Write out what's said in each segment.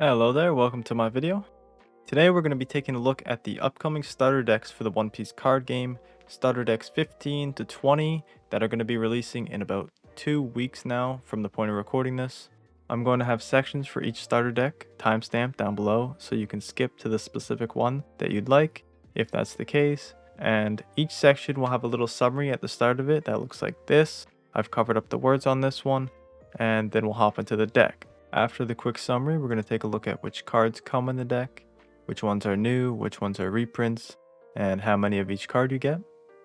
Hello there, welcome to my video. Today we're going to be taking a look at the upcoming starter decks for the One Piece card game, starter decks 15 to 20 that are going to be releasing in about 2 weeks now from the point of recording this. I'm going to have sections for each starter deck, timestamped down below, so you can skip to the specific one that you'd like, if that's the case. And each section will have a little summary at the start of it that looks like this. I've covered up the words on this one, and then we'll hop into the deck. After the quick summary, we're going to take a look at which cards come in the deck, which ones are new, which ones are reprints, and how many of each card you get.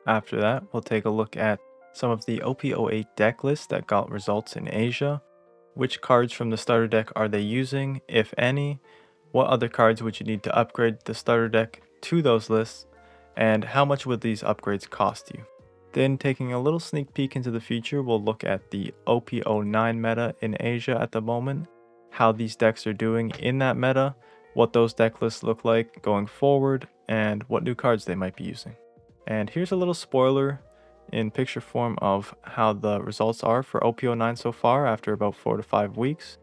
After that, we'll take a look at some of the OP08 deck lists that got results in Asia. Which cards from the starter deck are they using, if any? What other cards would you need to upgrade the starter deck to those lists? And how much would these upgrades cost you? Then, taking a little sneak peek into the future, we'll look at the OP09 meta in Asia at the moment, how these decks are doing in that meta, what those deck lists look like going forward, and what new cards they might be using. And here's a little spoiler in picture form of how the results are for OP09 so far after about 4 to 5 weeks.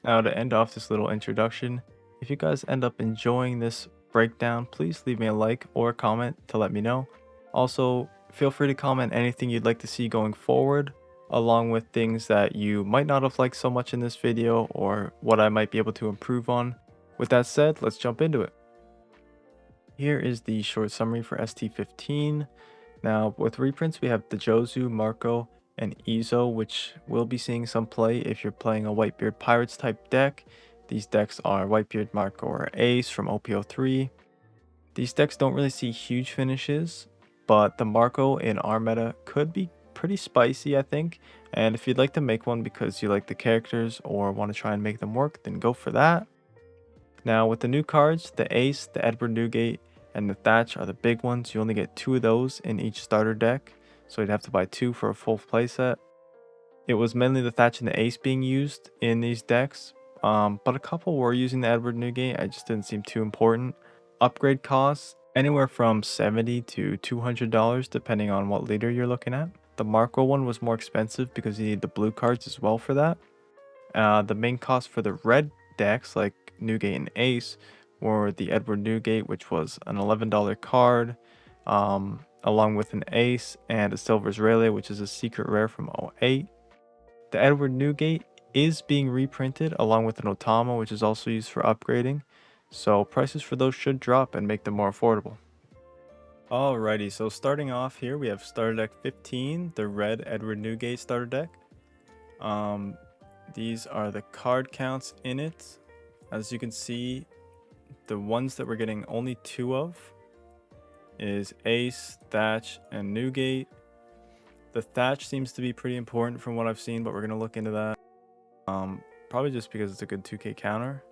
Now, to end off this little introduction, if you guys end up enjoying this breakdown, please leave me a like or a comment to let me know. Also, feel free to comment anything you'd like to see going forward, along with things that you might not have liked so much in this video or what I might be able to improve on. With that said, let's jump into it. Here is the short summary for ST15. Now, with reprints, we have the Jozu, Marco, and Izo, which will be seeing some play if you're playing a Whitebeard Pirates type deck. These decks are Whitebeard, Marco, or Ace from OP03. These decks don't really see huge finishes, but the Marco in our meta could be pretty spicy, I think. And if you'd like to make one because you like the characters or want to try and make them work, then go for that. Now, with the new cards, the Ace, the Edward Newgate, and the Thatch are the big ones. You only get 2 of those in each starter deck, so you'd have to buy 2 for a full playset. It was mainly the Thatch and the Ace being used in these decks, but a couple were using the Edward Newgate. I just didn't seem too important. Upgrade costs anywhere from $70 to $200 depending on what leader you're looking at. The Marco one was more expensive because you need the blue cards as well for that. The main cost for the red decks like Newgate and Ace were the Edward Newgate, which was an $11 card, along with an Ace and a Silver Israeli, which is a secret rare from 08. The Edward Newgate is being reprinted along with an Otama, which is also used for upgrading, so prices for those should drop and make them more affordable. Alrighty, so starting off here, we have starter deck 15, the red Edward Newgate starter deck. These are the card counts in it. As you can see, the ones that we're getting only 2 of is Ace, Thatch, and Newgate. The Thatch seems to be pretty important from what I've seen, but we're going to look into that. Probably just because it's a good 2k counter.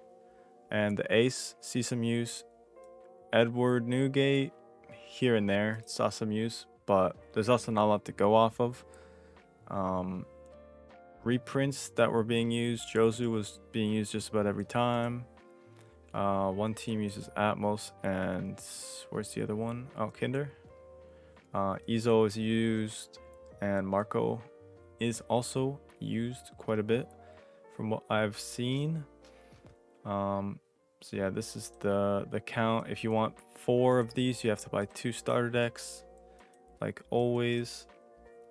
And the Ace sees some use. Edward Newgate, here and there, saw some use, but there's also not a lot to go off of. Reprints that were being used, Jozu was being used just about every time. One team uses Atmos, and where's the other one? Oh, Kinder. Izo is used, and Marco is also used quite a bit from what I've seen. So yeah, this is the count. If you want 4 of these, you have to buy 2 starter decks, like always.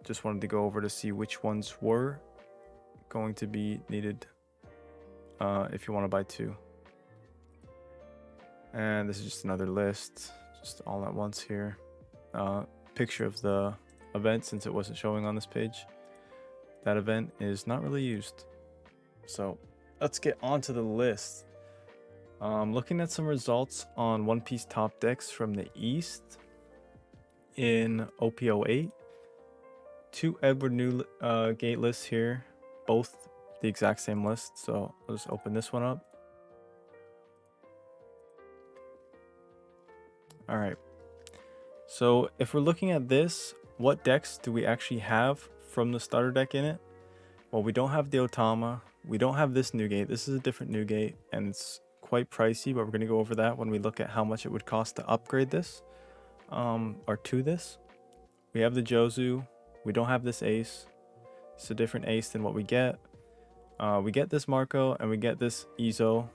Just wanted to go over to see which ones were going to be needed if you want to buy 2. And this is just another list, just all at once here. Picture of the event, since it wasn't showing on this page. That event is not really used. So let's get onto the list. Looking at some results on One Piece top decks from the East in OP08. 2 Edward Newgate lists here, both the exact same list. So I'll just open this one up. Alright, so if we're looking at this, what decks do we actually have from the starter deck in it? Well, we don't have the Otama, we don't have this Newgate. This is a different Newgate, and it's quite pricey, but we're going to go over that when we look at how much it would cost to upgrade this, or to this. We have the Jozu, we don't have this Ace. It's a different Ace than what we get. We get this Marco, and we get this Izo.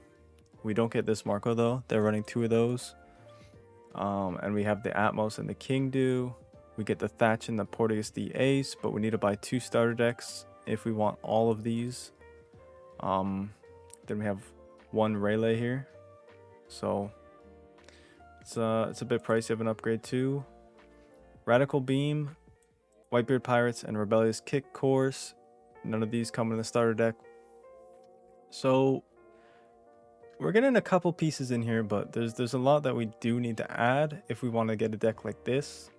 We don't get this Marco though. They're running 2 of those. And we have the Atmos and the King do. We get the Thatch and the Porteous the Ace, but we need to buy 2 starter decks if we want all of these. Then we have 1 Rayleigh here. So it's a bit pricey of an upgrade too. Radical Beam, Whitebeard Pirates, and Rebellious Kick Course. None of these come in the starter deck. So we're getting a couple pieces in here, but there's a lot that we do need to add if we want to get a deck like this.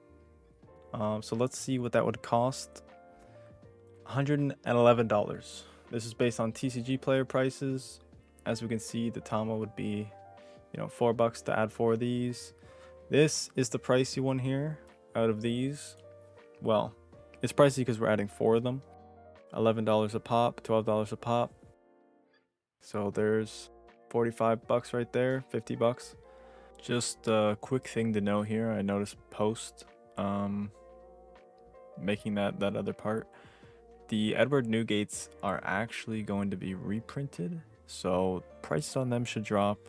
So let's see what that would cost. $111. This is based on TCG player prices. As we can see, the Tama would be, $4 to add 4 of these. This is the pricey one here out of these. Well, it's pricey because we're adding 4 of them. $11 a pop, $12 a pop. So there's $45 right there, $50. Just a quick thing to know here. I noticed post making that other part. The Edward Newgates are actually going to be reprinted, so prices on them should drop.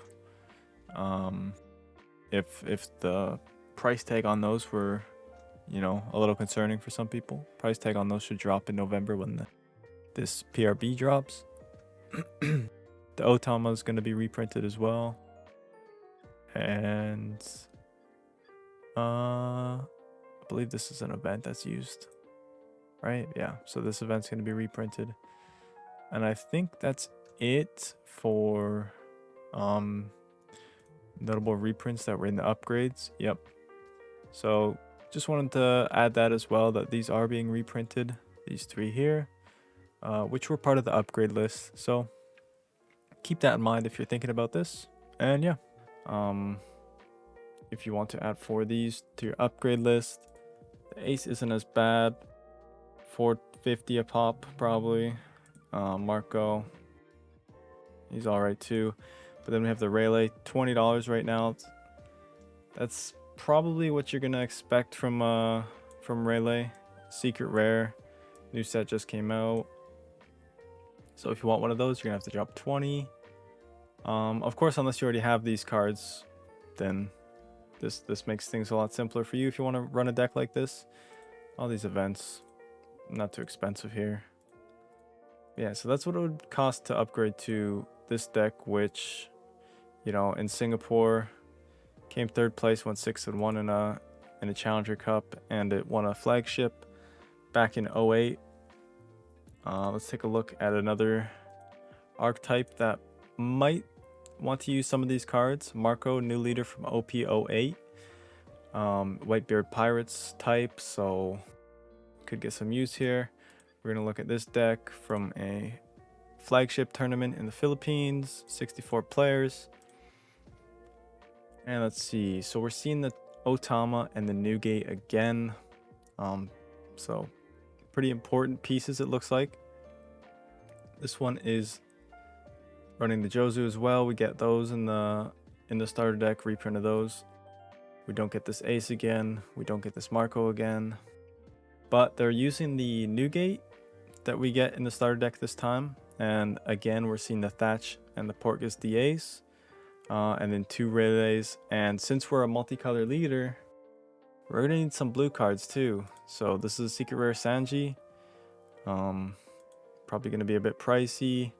If the price tag on those were, a little concerning for some people, price tag on those should drop in November when this PRB drops. The Otama is going to be reprinted as well, and I believe this is an event that's used. Right, yeah, so this event's going to be reprinted, and I think that's it for notable reprints that were in the upgrades. Yep, so just wanted to add that as well, that these are being reprinted, these 3 here, which were part of the upgrade list. So keep that in mind if you're thinking about this. And yeah, if you want to add 4 of these to your upgrade list, the Ace isn't as bad. $4.50 a pop probably. Marco, he's all right too. But then we have the Rayleigh, $20 right now. That's probably what you're gonna expect from Rayleigh. Secret rare, new set just came out. So if you want one of those, you're gonna have to drop 20. Of course, unless you already have these cards, then this makes things a lot simpler for you if you want to run a deck like this. All these events, not too expensive here. Yeah, so that's what it would cost to upgrade to this deck, which, in Singapore came 3rd place, went 6-1 in a Challenger Cup, and it won a flagship back in 08. Let's take a look at another archetype that might want to use some of these cards. Marco, new leader from OP08. Whitebeard Pirates type, so could get some use here. We're going to look at this deck from a flagship tournament in the Philippines, 64 players. And let's see, so we're seeing the Otama and the Newgate again. So pretty important pieces, it looks like. This one is running the Jozu as well. We get those in the starter deck, reprint of those. We don't get this Ace again. We don't get this Marco again. But they're using the Newgate that we get in the starter deck this time. And again, we're seeing the Thatch and the Porteous the Ace. And then 2 Rayleighs. And since we're a multicolor leader, we're going to need some blue cards too. So this is a secret rare Sanji. Probably going to be a bit pricey.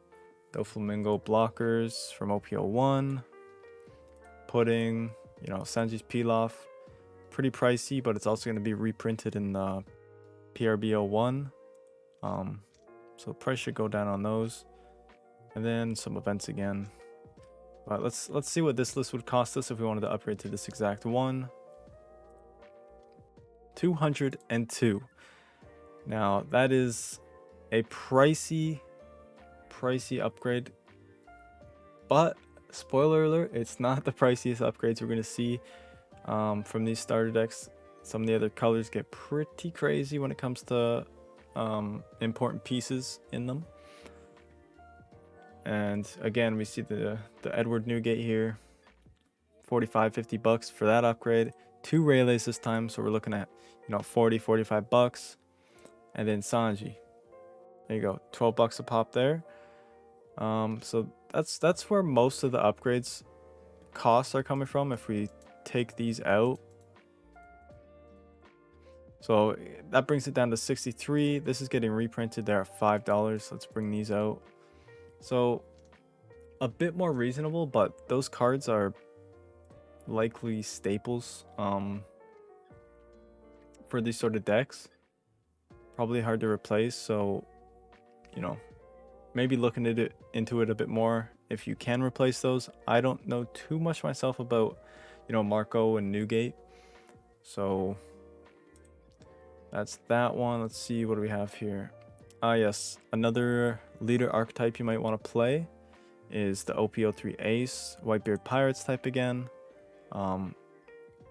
Doflamingo blockers from OP01. Pudding, Sanji's Pilaf. Pretty pricey, but it's also going to be reprinted in the PRB01. So the price should go down on those. And then some events again. But let's see what this list would cost us if we wanted to upgrade to this exact one. 202. Now that is a pricey upgrade, but spoiler alert, it's not the priciest upgrades we're going to see from these starter decks. Some of the other colors get pretty crazy when it comes to important pieces in them. And again, we see the Edward Newgate here, $45-$50 for that upgrade. 2 Rayleighs this time, so we're looking at $40-$45. And then Sanji, there you go, $12 a pop there. So that's where most of the upgrades costs are coming from if we take these out. So that brings it down to 63. This is getting reprinted there at $5. Let's bring these out. So a bit more reasonable, but those cards are likely staples for these sort of decks. Probably hard to replace, so you know, maybe looking at into it a bit more if you can replace those. I don't know too much myself about, Marco and Newgate. So that's that one. Let's see, what do we have here? Yes, another leader archetype you might want to play is the OP03 Ace, Whitebeard Pirates type again.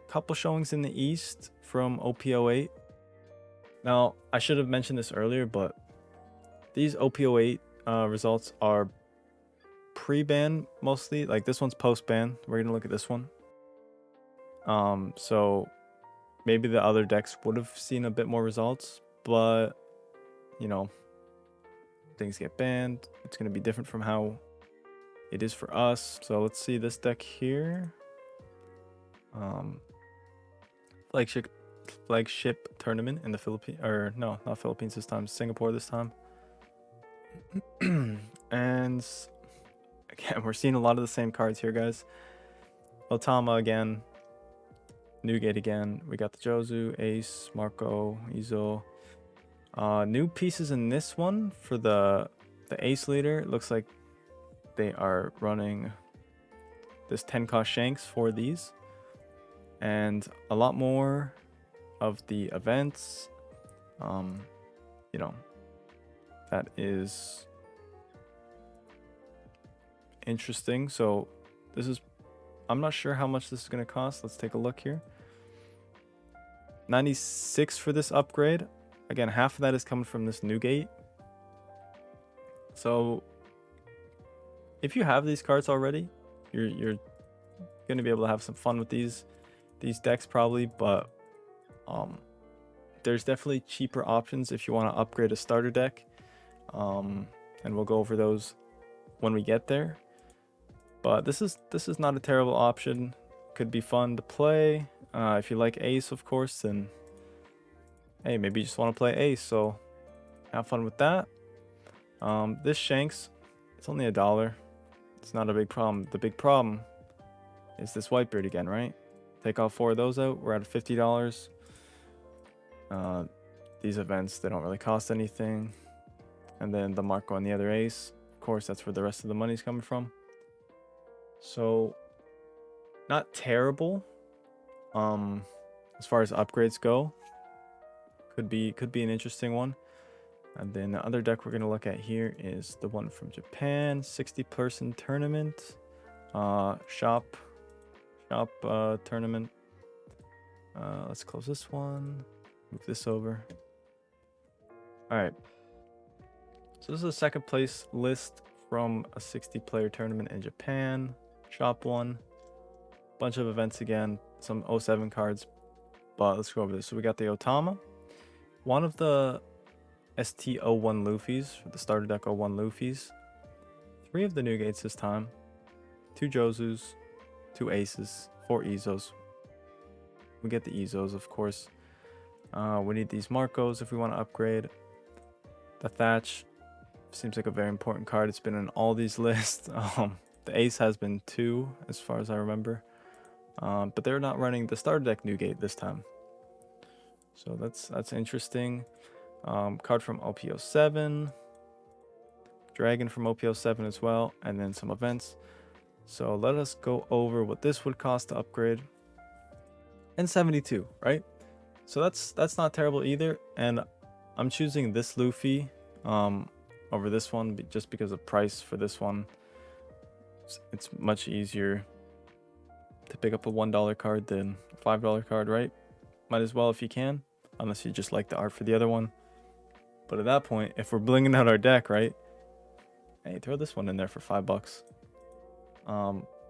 Couple showings in the East from OP08. Now, I should have mentioned this earlier, but these OP08 results are pre-ban mostly. Like this one's post-ban. We're gonna look at this one. So maybe the other decks would have seen a bit more results, but things get banned. It's gonna be different from how it is for us. So let's see this deck here. Flagship tournament in the Philippines, or no, not Philippines this time, Singapore this time. And again, we're seeing a lot of the same cards here, guys. Otama again, Newgate again. We got the Jozu, Ace, Marco, Izo. New pieces in this one for the Ace leader. It looks like they are running this 10 cost Shanks for these, and a lot more of the events. That is interesting. So I'm not sure how much this is going to cost. Let's take a look here. 96 for this upgrade. Again, half of that is coming from this Newgate. So if you have these cards already, you're going to be able to have some fun with these decks probably, but there's definitely cheaper options if you want to upgrade a starter deck, and we'll go over those when we get there. But this is not a terrible option. Could be fun to play. If you like Ace, of course, then hey, maybe you just want to play Ace, so have fun with that. This Shanks, it's only $1. It's not a big problem. The big problem is this Whitebeard again, right? Take all 4 of those out, we're at $50. These events, they don't really cost anything. And then the Marco and the other Ace, of course, that's where the rest of the money's coming from. So not terrible. As far as upgrades go, could be an interesting one. And then the other deck we're going to look at here is the one from Japan, 60-person tournament, shop tournament. Let's close this one, move this over. All right, so this is a second place list from a 60-player tournament in Japan, shop one, bunch of events again, some 07 cards, but let's go over this. So we got the Otama, one of the ST01 Luffys, the starter deck 01 Luffys, 3 of the Newgates this time, 2 Jozus, 2 Aces, 4 Izos. We get the Izos, of course. We need these Marcos if we want to upgrade. The Thatch seems like a very important card. It's been in all these lists. The Ace has been 2, as far as I remember. But they're not running the starter deck Newgate this time. So that's interesting. Card from OP07, Dragon from OP07 as well, and then some events. So let us go over what this would cost to upgrade. And 72, right? So that's not terrible either. And I'm choosing this Luffy over this one just because of price for this one. It's much easier to pick up a $1 card than a $5 card, right? Might as well if you can, unless you just like the art for the other one. But at that point, if we're blinging out our deck, right? Hey, throw this one in there for $5.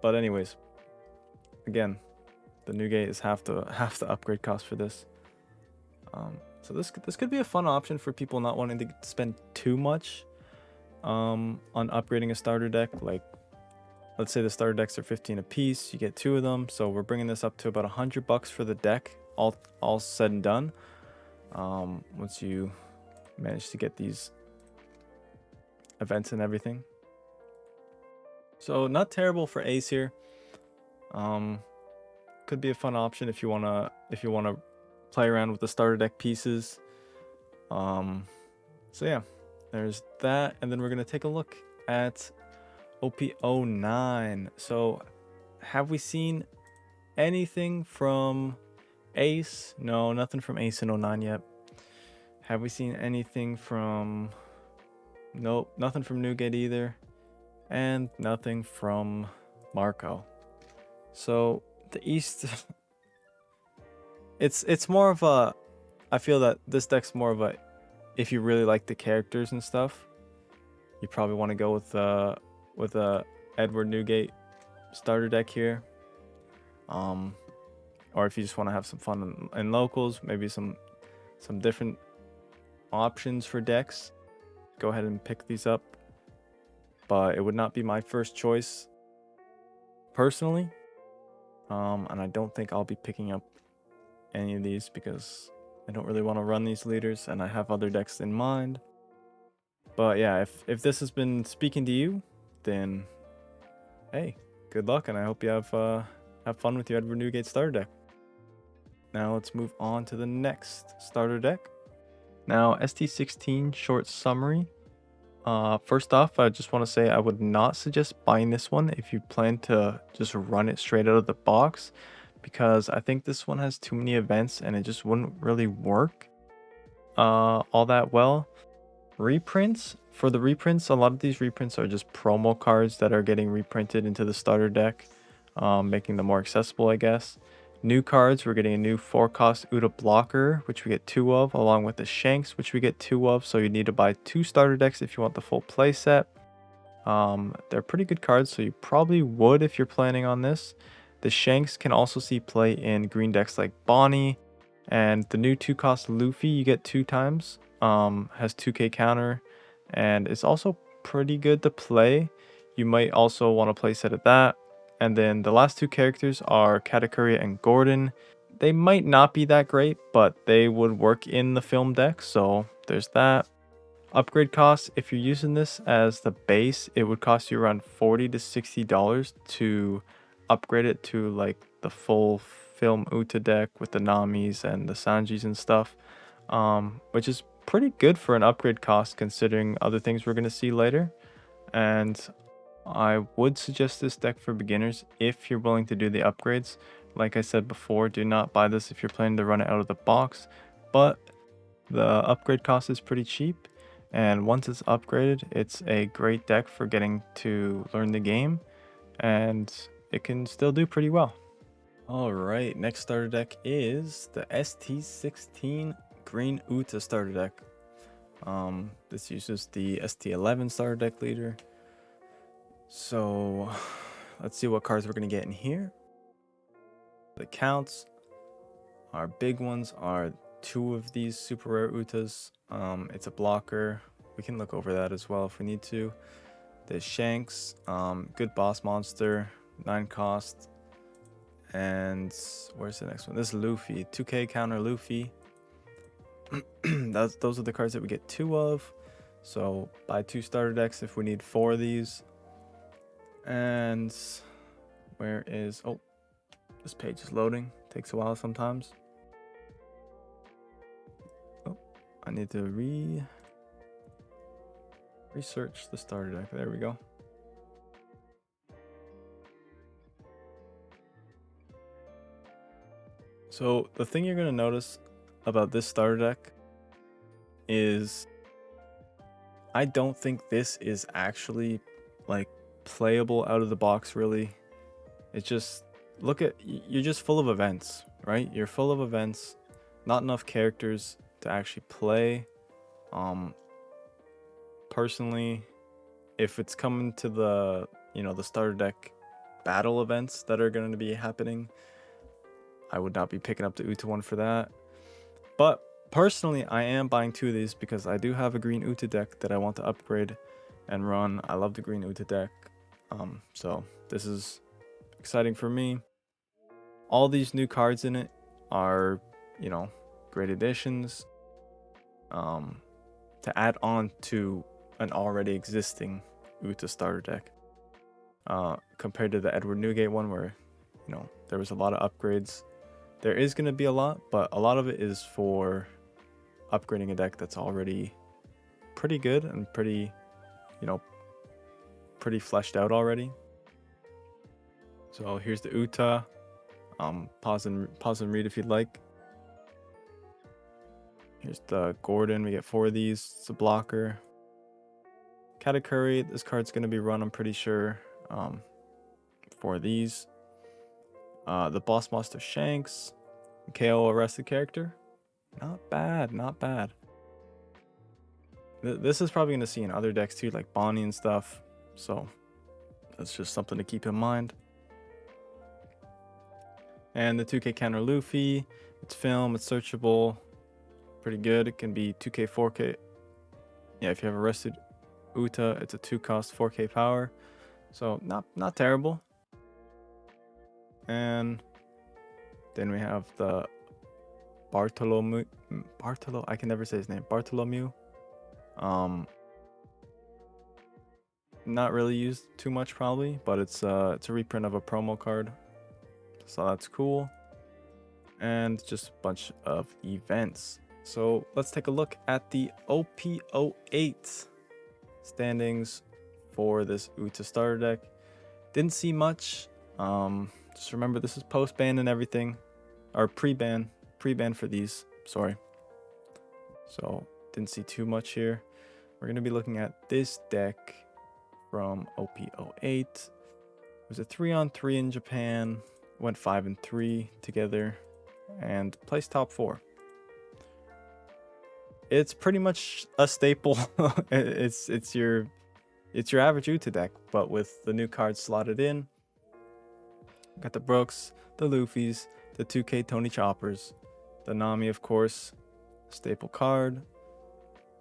But anyways, again, the Newgate is half the upgrade cost for this. So this could be a fun option for people not wanting to spend too much. on upgrading a starter deck. Like, let's say the starter decks are 15 a piece, you get 2 of them, so we're bringing this up to about $100 for the deck, all said and done. Once you manage to get these events and everything. So not terrible for Ace here. Could be a fun option if you wanna play around with the starter deck pieces. So yeah, there's that, and then we're gonna take a look at OP09. So have we seen anything from Ace? No, nothing from Ace in 09 yet. Have we seen anything from... Nope, nothing from Newgate either, and nothing from Marco. So the East, it's more of a, I feel that this deck's more of a, if you really like the characters and stuff, you probably want to go with a Edward Newgate starter deck here. Or if you just want to have some fun in locals, maybe some different options for decks, go ahead and pick these up. But it would not be my first choice personally. And I don't think I'll be picking up any of these because I don't really want to run these leaders and I have other decks in mind. But yeah, if this has been speaking to you, then hey, good luck, and I hope you have fun with your Edward Newgate starter deck. Now let's move on to the next starter deck. Now, ST16 short summary. First off, I just want to say I would not suggest buying this one if you plan to just run it straight out of the box, because I think this one has too many events and it just wouldn't really work all that well. Reprints. For the reprints, a lot of these reprints are just promo cards that are getting reprinted into the starter deck, making them more accessible, I guess. New cards, we're getting a new 4-cost Uta blocker, which we get 2 of, along with the Shanks, which we get 2 of, so you need to buy 2 starter decks if you want the full play set. They're pretty good cards, so you probably would if you're planning on this. The Shanks can also see play in green decks like Bonnie, and the new 2-cost Luffy you get 2 times, has 2k counter, and it's also pretty good to play. You might also want to play set at that. And then the last 2 characters are Katakuri and Gordon. They might not be that great, but they would work in the film deck, so there's that. Upgrade costs, if you're using this as the base, it would cost you around $40 to $60 to upgrade it to like the full film Uta deck with the Namis and the Sanjis and stuff, which is pretty good for an upgrade cost considering other things we're going to see later. And I would suggest this deck for beginners if you're willing to do the upgrades. Like I said before, do not buy this if you're planning to run it out of the box, but the upgrade cost is pretty cheap, and once it's upgraded, it's a great deck for getting to learn the game, and it can still do pretty well. Alright, next starter deck is the ST16 Green Uta starter deck. This uses the ST11 starter deck leader. So let's see what cards we're going to get in here. The counts, our big ones are 2 of these super rare Utas. It's a blocker. We can look over that as well if we need to. The Shanks, good boss monster, 9 cost. And where's the next one? This is Luffy, 2k counter Luffy. Those are the cards that we get 2 of. So buy 2 starter decks if we need 4 of these. And where is... Oh, this page is loading. Takes a while sometimes. Oh, I need to research the starter deck. There we go. So the thing you're going to notice about this starter deck is I don't think this is actually like playable out of the box really. It's just, look at, you're just full of events, right? You're full of events, not enough characters to actually play. Personally, if it's coming to the, the starter deck battle events that are going to be happening, I would not be picking up the Uta one for that. But personally, I am buying 2 of these because I do have a green Uta deck that I want to upgrade, and run. I love the green Uta deck. So this is exciting for me. All these new cards in it are, you know, great additions to add on to an already existing Uta starter deck. Compared to the Edward Newgate one where, you know, there was a lot of upgrades. There is going to be a lot, but a lot of it is for upgrading a deck that's already pretty good and pretty, you know, pretty fleshed out already. So here's the Uta. Pause and read if you'd like. Here's the Gordon. We get 4 of these. It's a blocker. Katakuri. This card's going to be run, I'm pretty sure. 4 of these. The Boss Master Shanks. KO arrested character. Not bad, not bad. This is probably going to see in other decks too, like Bonnie and stuff. So that's just something to keep in mind. And the 2K counter Luffy. It's film, it's searchable. Pretty good. It can be 2K, 4K. Yeah, if you have arrested Uta, it's a 2-cost 4K power. So not terrible. And then we have the Bartholomew. I can never say his name. Bartholomew. Not really used too much probably, but it's a reprint of a promo card. So that's cool. And just a bunch of events. So let's take a look at the OP08 standings for this Uta starter deck. Didn't see much. Just remember this is post-ban and everything. Or pre-ban for these, sorry. So didn't see too much here. We're going to be looking at this deck from OP08. It was a 3-on-3 in Japan. Went 5-3 together and placed top 4. It's pretty much a staple. it's your average Uta deck, but with the new cards slotted in. Got the Brooks, the Luffys, the 2K Tony Choppers, the Nami, of course, staple card,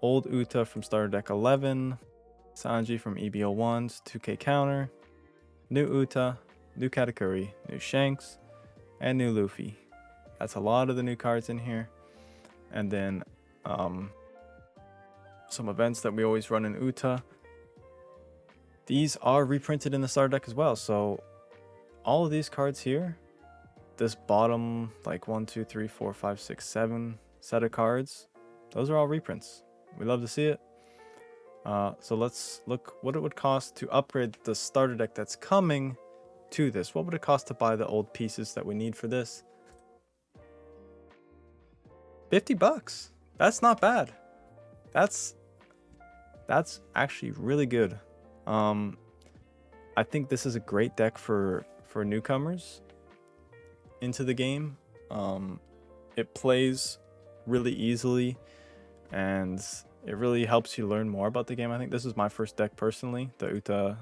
old Uta from starter deck 11, Sanji from EB01's 2K counter, new Uta, new Katakuri, new Shanks, and new Luffy. That's a lot of the new cards in here. And then some events that we always run in Uta. These are reprinted in the starter deck as well. So all of these cards here, this bottom like 1, 2, 3, 4, 5, 6, 7 set of cards, those are all reprints. We love to see it. So let's look what it would cost to upgrade the starter deck that's coming to this. What would it cost to buy the old pieces that we need for this? $50. That's not bad. That's actually really good. I think this is a great deck for newcomers into the game. It plays really easily and it really helps you learn more about the game. I think this is my first deck personally, the Uta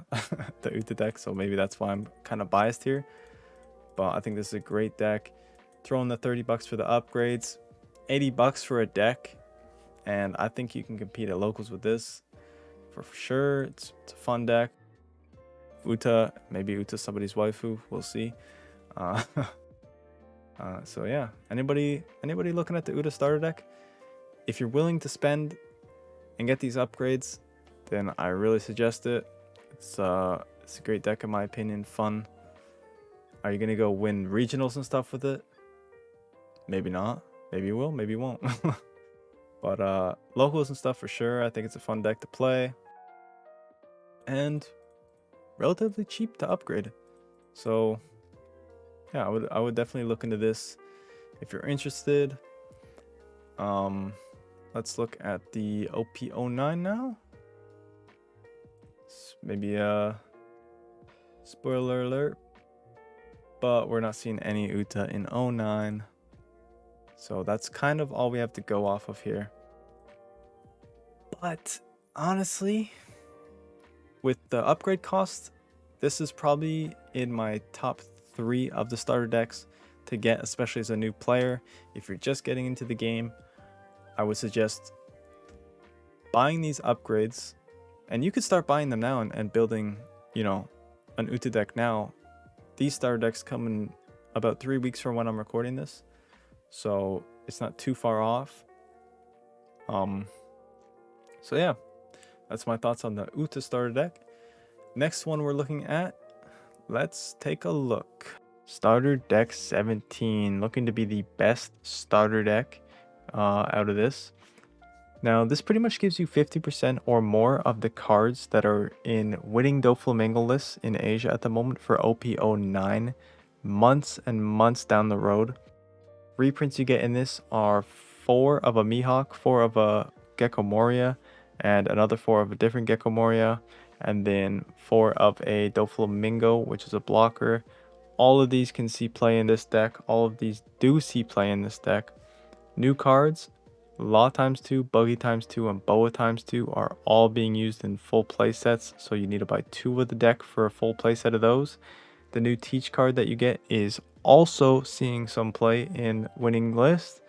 the Uta deck, so maybe that's why I'm kind of biased here. But I think this is a great deck. Throw in the $30 for the upgrades, $80 for a deck, and I think you can compete at locals with this for sure. It's a fun deck. Uta, maybe Uta's somebody's waifu, we'll see. So yeah, anybody looking at the Uta starter deck, if you're willing to spend and get these upgrades, then I really suggest it. It's a great deck in my opinion, fun. Are you gonna go win regionals and stuff with it? Maybe not. Maybe you will, maybe you won't. But locals and stuff for sure. I think it's a fun deck to play. And relatively cheap to upgrade. So yeah, I would definitely look into this if you're interested. Let's look at the OP09 now. Maybe a spoiler alert, but we're not seeing any Uta in 09. So that's kind of all we have to go off of here. But honestly, with the upgrade cost, this is probably in my top 3 of the starter decks to get, especially as a new player. If you're just getting into the game, I would suggest buying these upgrades And you could start buying them now and building, you know, an Uta deck now. These starter decks come in about 3 weeks from when I'm recording this, so it's not too far off. So yeah, that's my thoughts on the Uta starter deck. Next one we're looking at, let's take a look. Starter deck 17, looking to be the best starter deck out of this. Now, this pretty much gives you 50% or more of the cards that are in winning Doflamingo lists in Asia at the moment for OP09, months and months down the road. Reprints you get in this are 4 of a Mihawk, 4 of a Gecko Moria, and another 4 of a different Gecko Moria, and then 4 of a Doflamingo, which is a blocker. All of these can see play in this deck. All of these do see play in this deck. New cards, Law ×2, Buggy ×2, and Boa ×2 are all being used in full play sets, so you need to buy 2 of the deck for a full play set of those. The new Teach card that you get is also seeing some play in winning lists.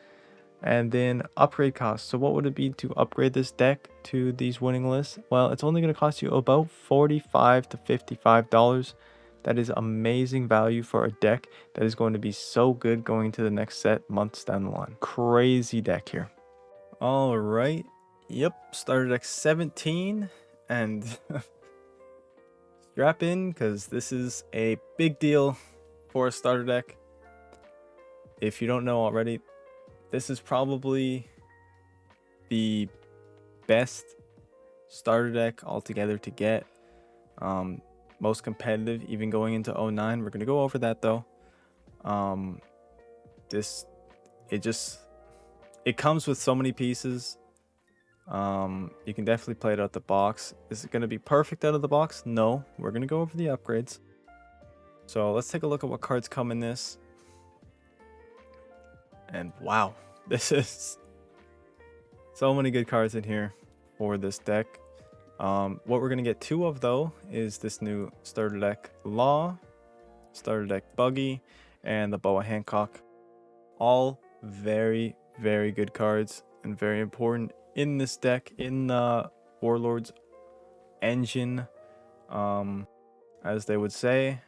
And then upgrade costs. So what would it be to upgrade this deck to these winning lists? Well, it's only going to cost you about $45 to $55. That is amazing value for a deck that is going to be so good going to the next set months down the line. Crazy deck here. All right. Yep. Starter deck 17. And strap in because this is a big deal for a starter deck. If you don't know already, this is probably the best starter deck altogether to get. Most competitive, even going into 09. We're going to go over that though. It comes with so many pieces. You can definitely play it out the box. Is it going to be perfect out of the box? No. We're going to go over the upgrades. So let's take a look at what cards come in this. And wow, this is so many good cards in here for this deck. What we're going to get 2 of though is this new starter deck Law, starter deck Buggy, and the Boa Hancock. All very, very good cards and very important in this deck, in the Warlord's engine, as they would say.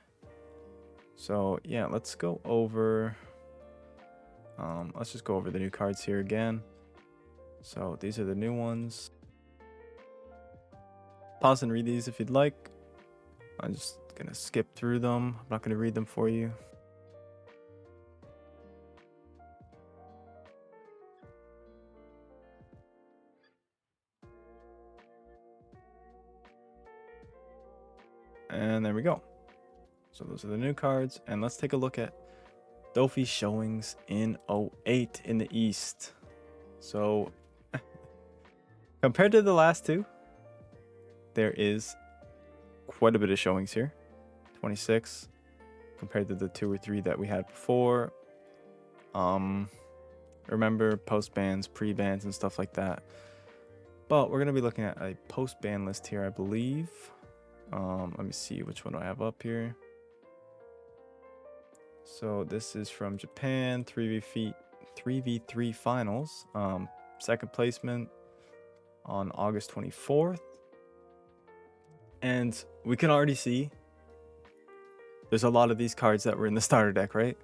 So yeah, let's go over... let's just go over the new cards here again. So these are the new ones. Pause and read these if you'd like. I'm just gonna skip through them. I'm not gonna read them for you. And there we go. So those are the new cards. And let's take a look at Dofi showings in 08 in the East. So compared to the last 2, there is quite a bit of showings here. 26 compared to the 2 or 3 that we had before. Remember post bans, pre bans, and stuff like that. But we're gonna be looking at a post ban list here, I believe. Let me see which one do I have up here. So this is from Japan, 3v3 finals. Second placement on August 24th. And we can already see there's a lot of these cards that were in the starter deck, right?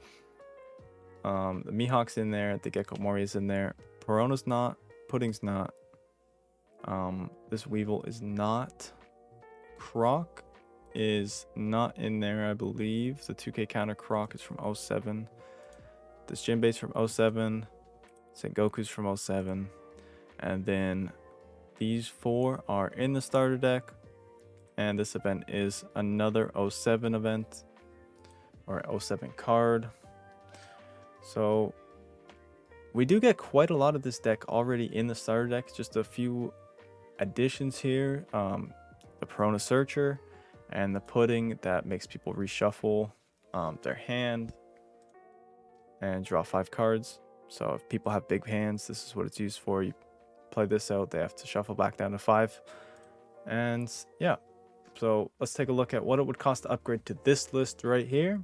The Mihawk's in there, the Gecko Moria's in there, Perona's not, Pudding's not, this Weevil is not, Croc is not in there, I believe. The 2K counter Croc is from 07. This Jinbei's from 07. Sengoku's from 07. And then these 4 are in the starter deck. And this event is another 07 event, or 07 card. So we do get quite a lot of this deck already in the starter deck. Just a few additions here. The Perona Searcher and the Pudding that makes people reshuffle their hand and draw 5 cards. So if people have big hands, this is what it's used for. You play this out, they have to shuffle back down to 5. And yeah, so let's take a look at what it would cost to upgrade to this list right here.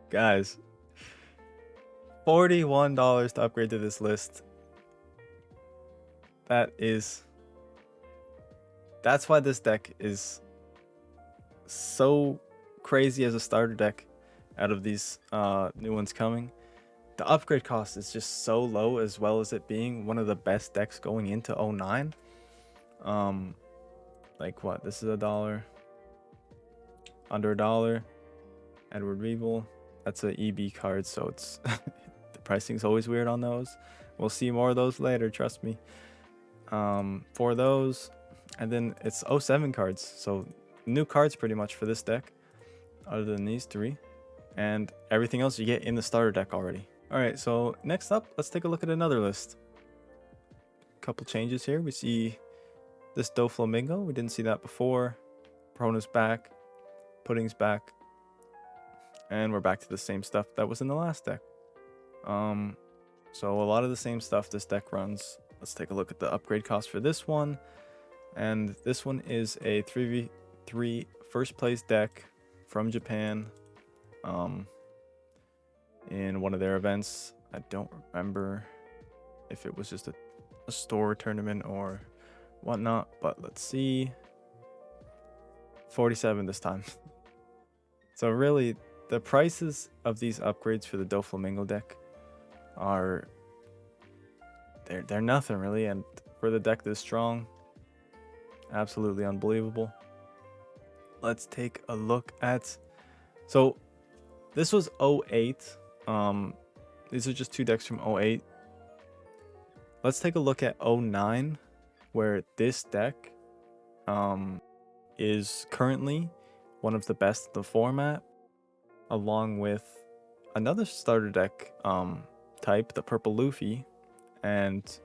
Guys, $41 to upgrade to this list. That's why this deck is so crazy as a starter deck out of these new ones coming. The upgrade cost is just so low, as well as it being one of the best decks going into 09. Like what? This is $1, under $1. Edward Revel. That's an EB card, so it's the pricing's always weird on those. We'll see more of those later, trust me. For those, and then it's 07 cards, so new cards pretty much for this deck, other than these three, and everything else you get in the starter deck already. Alright, so next up, let's take a look at another list. Couple changes here. We see this Doflamingo. We didn't see that before. Prona's back. Pudding's back. And we're back to the same stuff that was in the last deck. So a lot of the same stuff this deck runs. Let's take a look at the upgrade cost for this one. And this one is a 3v3 first place deck from Japan. In one of their events. I don't remember if it was just a store tournament or whatnot, but let's see. 47 this time. So really, the prices of these upgrades for the Doflamingo deck are they're nothing really, and for the deck this strong, absolutely unbelievable. Let's take a look at, so this was 08. These are just two decks from 08. Let's take a look at 09, where this deck is currently one of the best in the format, along with another starter deck type, the purple Luffy, and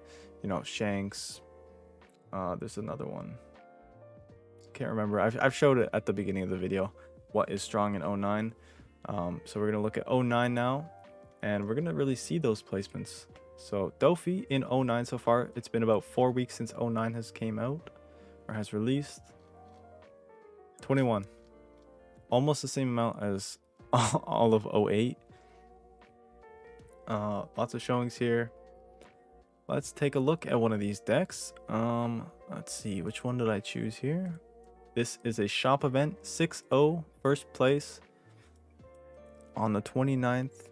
Shanks. There's another one. Can't remember. I've showed it at the beginning of the video what is strong in 09. So we're gonna look at 09 now, and we're gonna really see those placements. So Dofi in 09 so far, it's been about 4 weeks since 09 has came out or has released. 21, almost the same amount as all of 08. Lots of showings here. Let's take a look at one of these decks. Let's see, which one did I choose here? This is a shop event, 6-0 first place on the 29th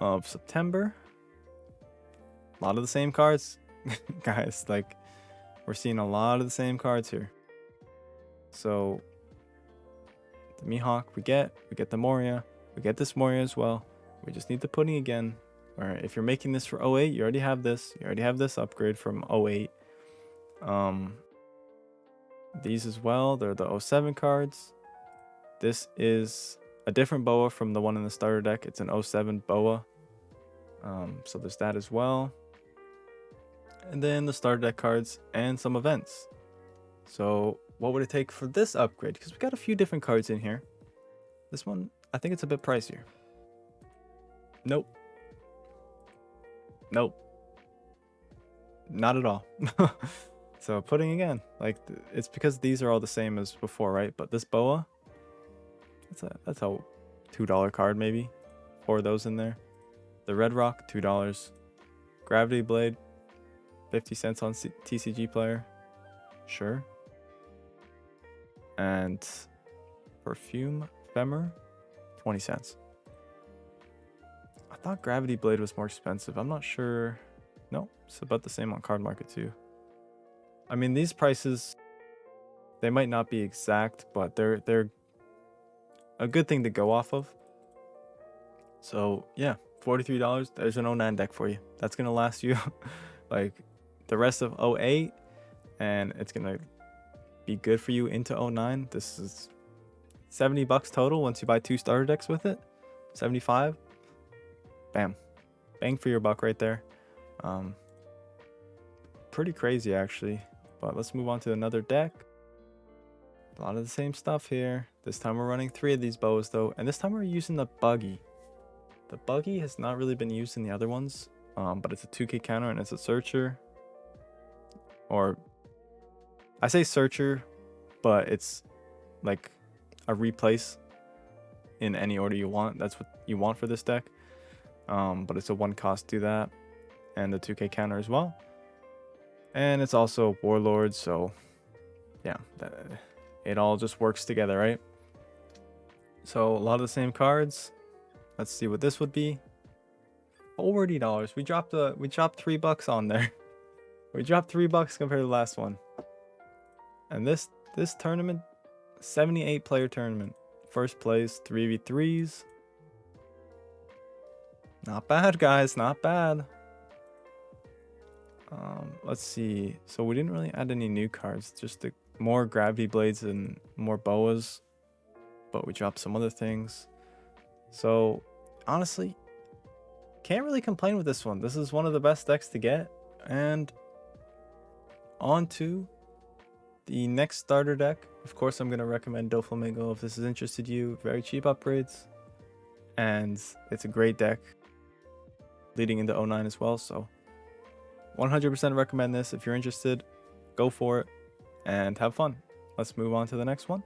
of September. A lot of the same cards, guys. Like, we're seeing a lot of the same cards here. So the Mihawk we get the Moria, we get this Moria as well. We just need the pudding again. Or if you're making this for 08, you already have this. You already have this upgrade from 08. These as well, they're the 07 cards. This is a different boa from the one in the starter deck. It's an 07 boa. So there's that as well. And then the starter deck cards and some events. So what would it take for this upgrade? Because we got a few different cards in here. This one, I think it's a bit pricier. Nope. Nope. Not at all. So pudding again. Like, it's because these are all the same as before, right? But this boa, that's a $2 card maybe. 4 of those in there. The Red Rock, $2. Gravity Blade, 50 cents on TCG Player. Sure. And Perfume Femur, 20 cents. I thought Gravity Blade was more expensive. I'm not sure. No, it's about the same on Card Market too. I mean, these prices, they might not be exact, but they're a good thing to go off of. So yeah, $43. There's an 09 deck for you. That's gonna last you like the rest of 08, and it's gonna be good for you into 09. This is $70 total once you buy 2 starter decks with it. 75. Bam, bang for your buck right there. Pretty crazy actually. But let's move on to another deck. A lot of the same stuff here. This time we're running 3 of these bows though, and this time we're using the buggy. The buggy has not really been used in the other ones, but it's a 2k counter and it's a searcher. Or I say searcher, but it's like a replace in any order you want. That's what you want for this deck. But it's a 1 cost to that, and the 2k counter as well. And it's also Warlord, so yeah, it all just works together, right? So a lot of the same cards. Let's see what this would be. $40. We dropped $3 on there. We dropped $3 compared to the last one. And this tournament, 78 player tournament. First place, 3v3s. Not bad, guys, not bad. Let's see. So we didn't really add any new cards, just more gravity blades and more boas. But we dropped some other things. So honestly, can't really complain with this one. This is one of the best decks to get. And on to the next starter deck. Of course, I'm going to recommend Doflamingo if this is interested you. Very cheap upgrades. And it's a great deck leading into 09 as well. So 100% recommend this. If you're interested, go for it and have fun. Let's move on to the next one.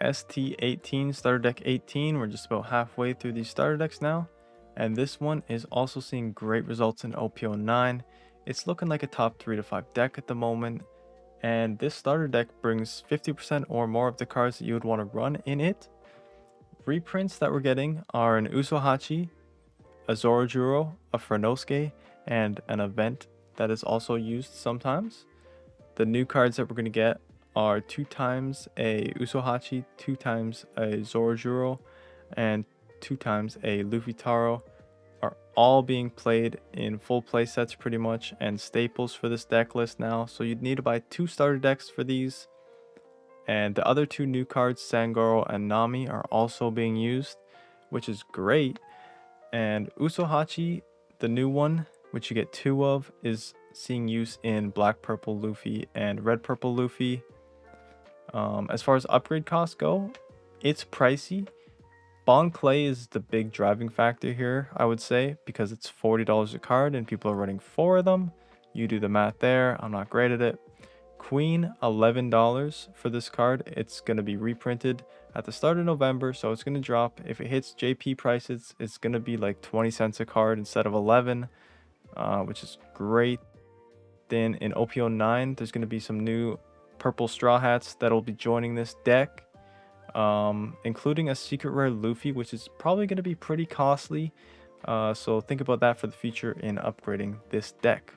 ST18 starter deck 18. We're just about halfway through these starter decks now. And this one is also seeing great results in OP09. It's looking like a top 3 to 5 deck at the moment. And this starter deck brings 50% or more of the cards that you would want to run in it. Reprints that we're getting are an Usohachi, a Zorojuro, a Frenosuke, and an event that is also used sometimes. The new cards that we're going to get are 2 times a Usohachi, 2 times a Zorojuro, and 2 times a Luffy Taro, are all being played in full play sets pretty much, and staples for this deck list now. So you'd need to buy 2 starter decks for these. And the other 2 new cards, Sangoro and Nami, are also being used, which is great. And Usohachi, the new one, which you get 2 of, is seeing use in Black Purple Luffy and Red Purple Luffy. As far as upgrade costs go, it's pricey. Bond Clay is the big driving factor here, I would say, because it's $40 a card and people are running 4 of them. You do the math there. I'm not great at it. Queen, $11 for this card. It's going to be reprinted at the start of November, so it's going to drop. If it hits JP prices, it's going to be like 20 cents a card instead of 11, which is great. Then in OP09, there's going to be some new purple Straw Hats that will be joining this deck, including a secret rare Luffy, which is probably going to be pretty costly. So think about that for the future in upgrading this deck.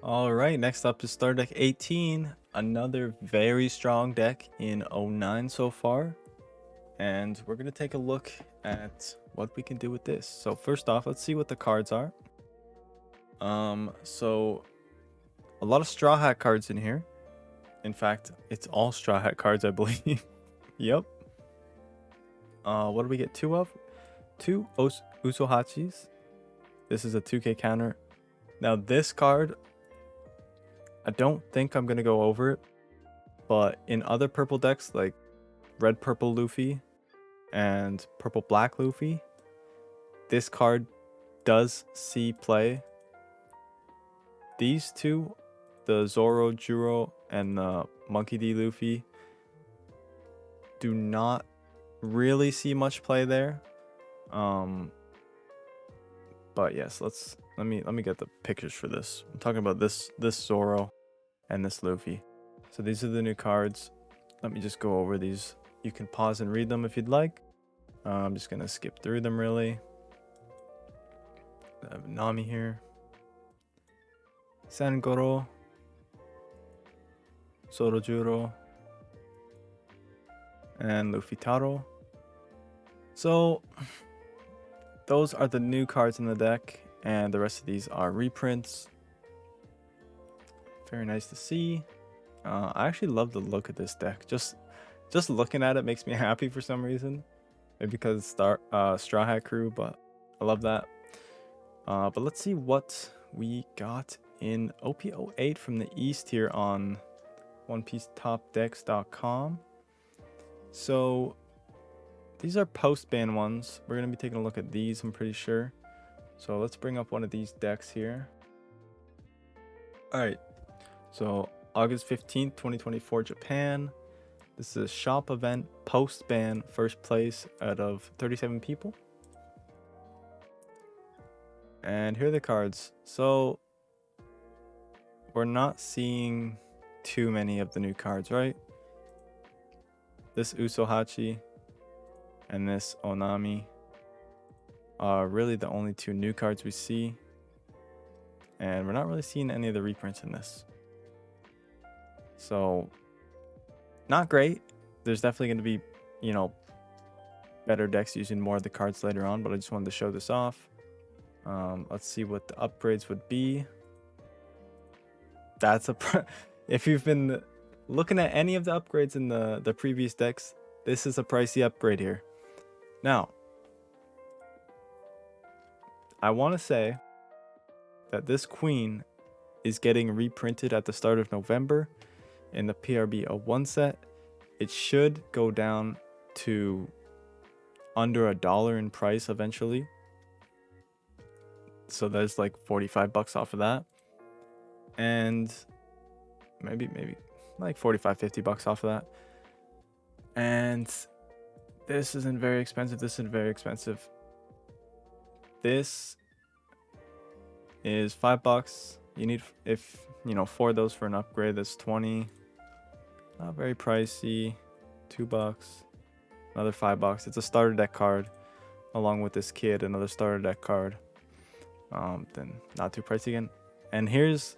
Alright, next up is Starter Deck 18, another very strong deck in 09 so far. And we're going to take a look at what we can do with this. So first off, let's see what the cards are. So a lot of Straw Hat cards in here. In fact, it's all Straw Hat cards, I believe. Yep. What do we get 2 of? 2 Usohachis. This is a 2k counter. Now this card, I don't think I'm going to go over it, but in other purple decks like Red Purple Luffy and Purple Black Luffy, this card does see play. These 2, the Zoro Juro and the Monkey D Luffy, do not really see much play there. But yes, let me get the pictures for this. I'm talking about this Zoro and this Luffy. So these are the new cards. Let me just go over these. You can pause and read them if you'd like. I'm just gonna skip through them really. I have Nami here. Sangoro. Sorojuro. And Luffy Taro. So those are the new cards in the deck, and the rest of these are reprints. Very nice to see. I actually love the look of this deck. Just looking at it makes me happy for some reason. Maybe because it's Straw Hat Crew, but I love that. But let's see what we got in OP08 from the East here on OnePieceTopDecks.com. So these are post-ban ones. We're going to be taking a look at these, I'm pretty sure. So let's bring up one of these decks here. Alright, so August 15th, 2024, Japan. This is a shop event, post-ban, first place out of 37 people. And here are the cards. So we're not seeing too many of the new cards, right? This Usohachi and this Onami are really the only two new cards we see. And we're not really seeing any of the reprints in this. So, not great. There's definitely going to be, you know, better decks using more of the cards later on, but I just wanted to show this off. Let's see what the upgrades would be. That's a if you've been looking at any of the upgrades in the previous decks, this is a pricey upgrade here. Now, I want to say that this queen is getting reprinted at the start of November in the PRB 01 set. It should go down to under $1 in price eventually. So there's like 45 bucks off of that. And maybe like 45, 50 bucks off of that. And this isn't very expensive. This isn't very expensive. This is $5. You need, if you know, 4 of those for an upgrade. That's 20. Not very pricey. $2. Another $5. It's a starter deck card, along with this kid, another starter deck card. Then not too pricey again. And here's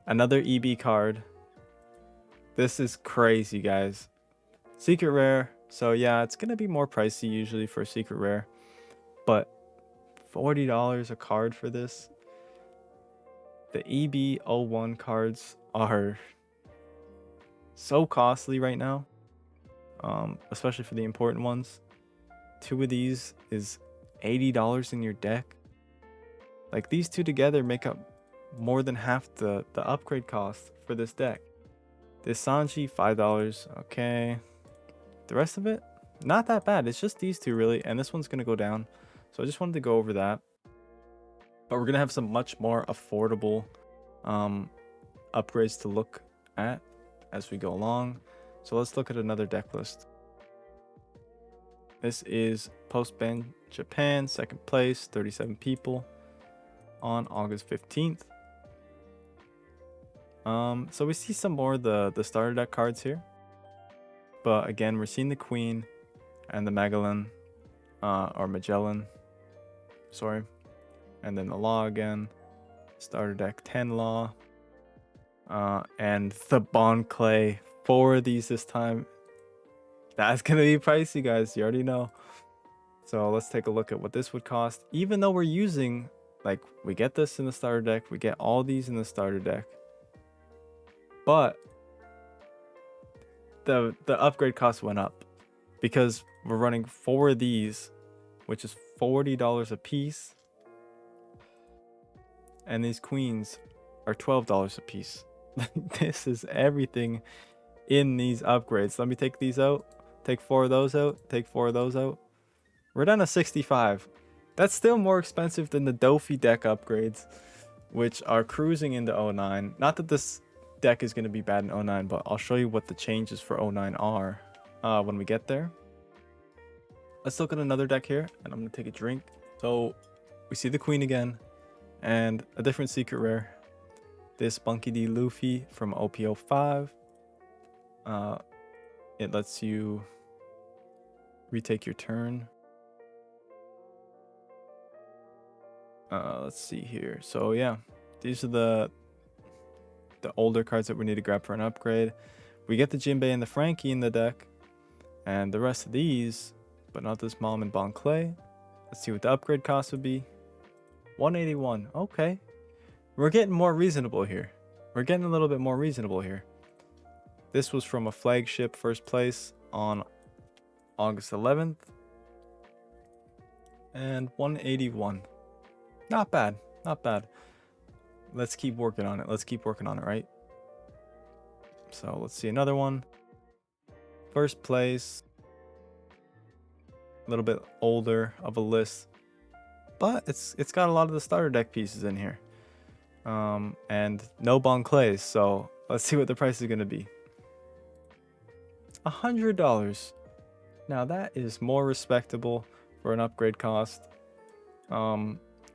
another EB card. This is crazy, guys. Secret rare. So yeah, it's gonna be more pricey usually for a secret rare, but $40 a card for this. The EB01 cards are so costly right now, especially for the important ones. 2 of these is $80 in your deck. Like, these two together make up more than half the upgrade cost for this deck. This Sanji, $5. Okay. The rest of it, not that bad. It's just these two really, and this one's gonna go down. So I just wanted to go over that. But we're gonna have some much more affordable upgrades to look at as we go along. So let's look at another deck list. This is post-ban Japan, 2nd place, 37 people on August 15th. So we see some more of the starter deck cards here. But again, we're seeing the Queen and the Magellan, or Magellan, sorry. And then the Law again, starter deck 10 Law, and the Bon Clay. 4 of these this time. That's gonna be pricey, guys. You already know. So let's take a look at what this would cost. Even though we're using, like, we get this in the starter deck, we get all these in the starter deck, but the upgrade cost went up because we're running 4 of these, which is $40 a piece, and these queens are $12 a piece. This is everything in these upgrades. Let me take these out, take 4 of those out, take 4 of those out. We're down to 65. That's still more expensive than the Dofi deck upgrades, which are cruising into 09. Not that this deck is going to be bad in 09, but I'll show you what the changes for 09 are when we get there. Let's look at another deck here, and I'm going to take a drink. So we see the Queen again, and a different secret rare. This Bunky D Luffy from OP05. It lets you retake your turn. Let's see here. So yeah, these are the older cards that we need to grab for an upgrade. We get the Jinbei and the Frankie in the deck, and the rest of these, but not this Mom and Bon Clay. Let's see what the upgrade cost would be. 181. Okay, we're getting more reasonable here. We're getting a little bit more reasonable here. This was from a flagship 1st place on August 11th, and 181. Not bad, not bad. Let's keep working on it. Let's keep working on it, right? So let's see another one. 1st place. A little bit older of a list, but it's got a lot of the starter deck pieces in here. And no Bon Clays, so let's see what the price is gonna be. $100. Now that is more respectable for an upgrade cost.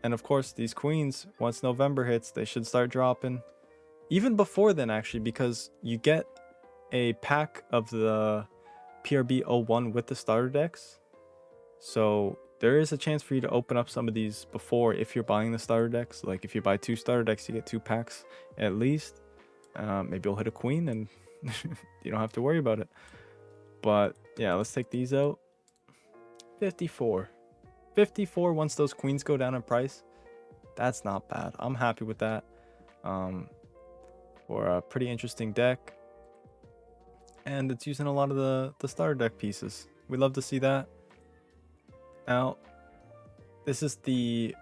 And of course, these queens, once November hits, they should start dropping. Even before then, actually, because you get a pack of the PRB 01 with the starter decks. So there is a chance for you to open up some of these before if you're buying the starter decks. Like if you buy 2 starter decks, you get 2 packs at least. Maybe you'll hit a queen and you don't have to worry about it. But yeah, let's take these out. 54. 54 once those queens go down in price. That's not bad. I'm happy with that. For a pretty interesting deck. And it's using a lot of the starter deck pieces. We love to see that. Now, this is the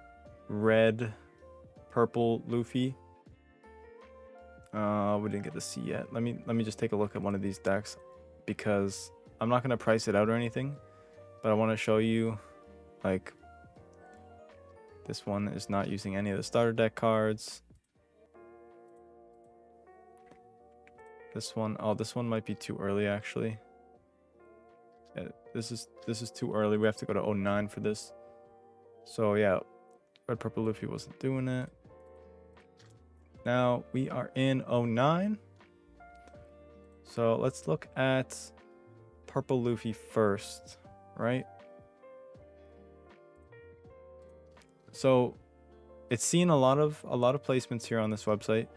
red purple Luffy. We didn't get to see yet. Let me just take a look at one of these decks, because I'm not gonna price it out or anything, but I want to show you, like, this one is not using any of the starter deck cards. This one, oh, this one might be too early actually. Yeah, this is too early. We have to go to 09 for this. So yeah, red purple Luffy wasn't doing it. Now we are in 09. So let's look at purple Luffy first, right? So it's seen a lot of placements here on this website.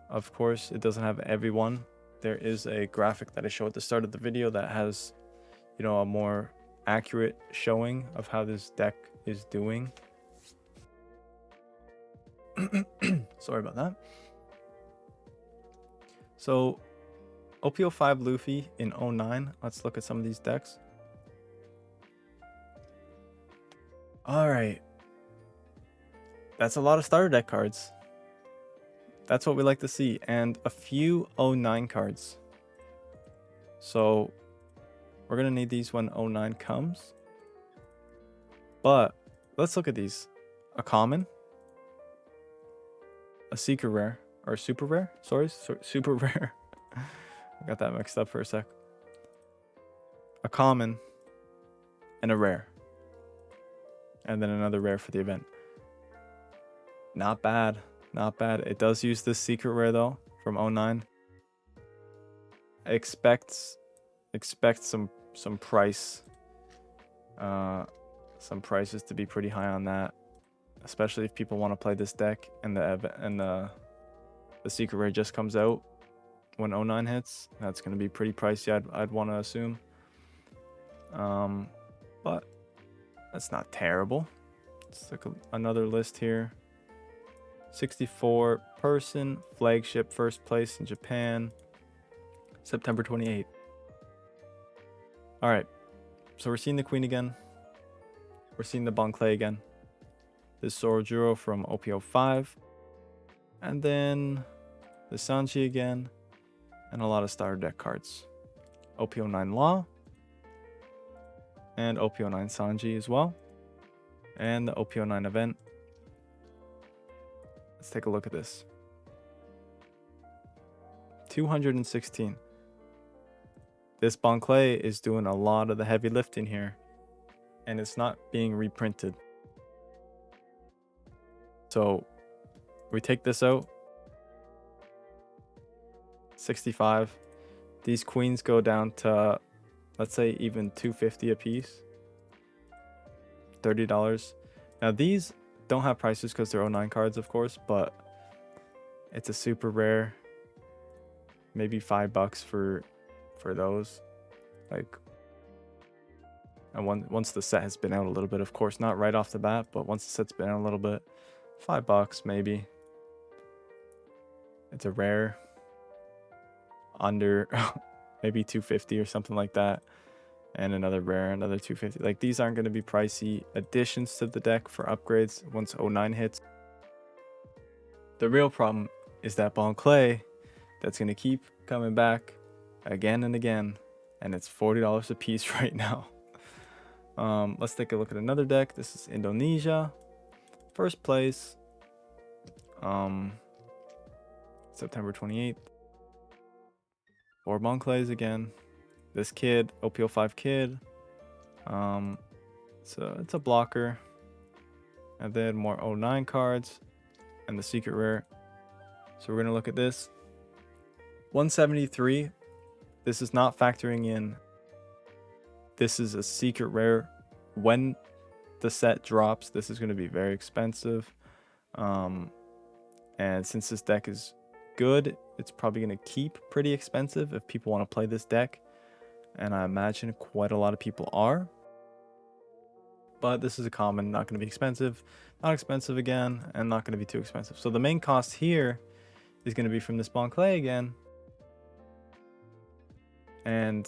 Of course, it doesn't have everyone. There is a graphic that I show at the start of the video that has, you know, a more accurate showing of how this deck is doing. Sorry about that. So OPO5 Luffy in 09. Let's look at some of these decks. All right. That's a lot of starter deck cards. That's what we like to see. And a few 09 cards. So we're going to need these when 09 comes. But let's look at these. A common. A secret rare. Or super rare. Sorry, super rare. I got that mixed up for a sec. A common. And a rare. And then another rare for the event. Not bad. Not bad. It does use this secret rare though from 09. Expect some price. Some prices to be pretty high on that, especially if people want to play this deck and the secret rare just comes out when 09 hits. That's going to be pretty pricey, I'd want to assume. But that's not terrible. Let's look at another list here. 64 person flagship first place in Japan, September 28th. All right, so we're seeing the queen again. We're seeing the Bonkley again. This Sorojuro from OPO5. And then the Sanji again. And a lot of starter deck cards. OPO9 Law. And OPO9 Sanji as well. And the OPO9 event. Let's take a look at this. 216. This Bonkley is doing a lot of the heavy lifting here. And it's not being reprinted. So we take this out. 65. These queens go down to, let's say, even $250 a piece. $30. Now these don't have prices because they're 09 cards, of course, but it's a super rare. Maybe $5 for those. Like, and once the set has been out a little bit, of course, not right off the bat, but once the set's been out a little bit, $5 maybe. It's a rare. Under maybe 250 or something like that. And another rare, another 250. Like, these aren't going to be pricey additions to the deck for upgrades once 09 hits. The real problem is that Bonkley that's going to keep coming back again and again. And it's $40 a piece right now. Let's take a look at another deck. This is Indonesia. First place. September 28th. 4 Bonclays again. This kid, OPO5 kid. It's a blocker. And then more 09 cards and the secret rare. So we're going to look at this. 173. This is not factoring in. This is a secret rare. When the set drops, this is going to be very expensive. And since this deck is good, it's probably going to keep pretty expensive if people want to play this deck. And I imagine quite a lot of people are. But this is a common, not going to be expensive, not expensive again, and not going to be too expensive. So the main cost here is going to be from this Bon Clay again. And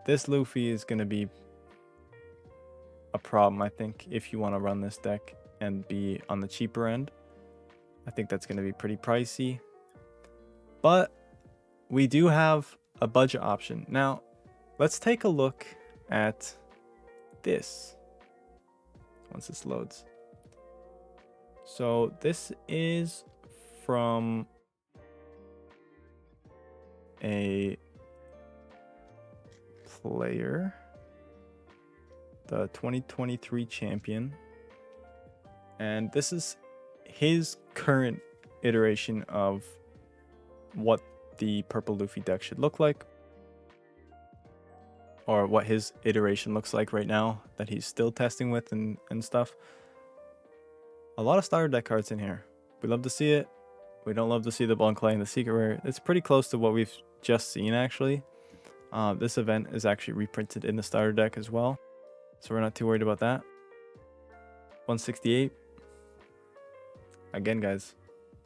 this Luffy is going to be a problem, I think, if you want to run this deck and be on the cheaper end. I think that's going to be pretty pricey. But we do have a budget option. Now, let's take a look at this once this loads. So this is from a player, the 2023 champion, and this is his current iteration of what the purple Luffy deck should look like, or what his iteration looks like right now that he's still testing with and stuff. A lot of starter deck cards in here. We love to see it. We don't love to see the Bon Clay and the secret rare. It's pretty close to what we've just seen, actually. This event is actually reprinted in the starter deck as well, so we're not too worried about that. 168. Again, guys,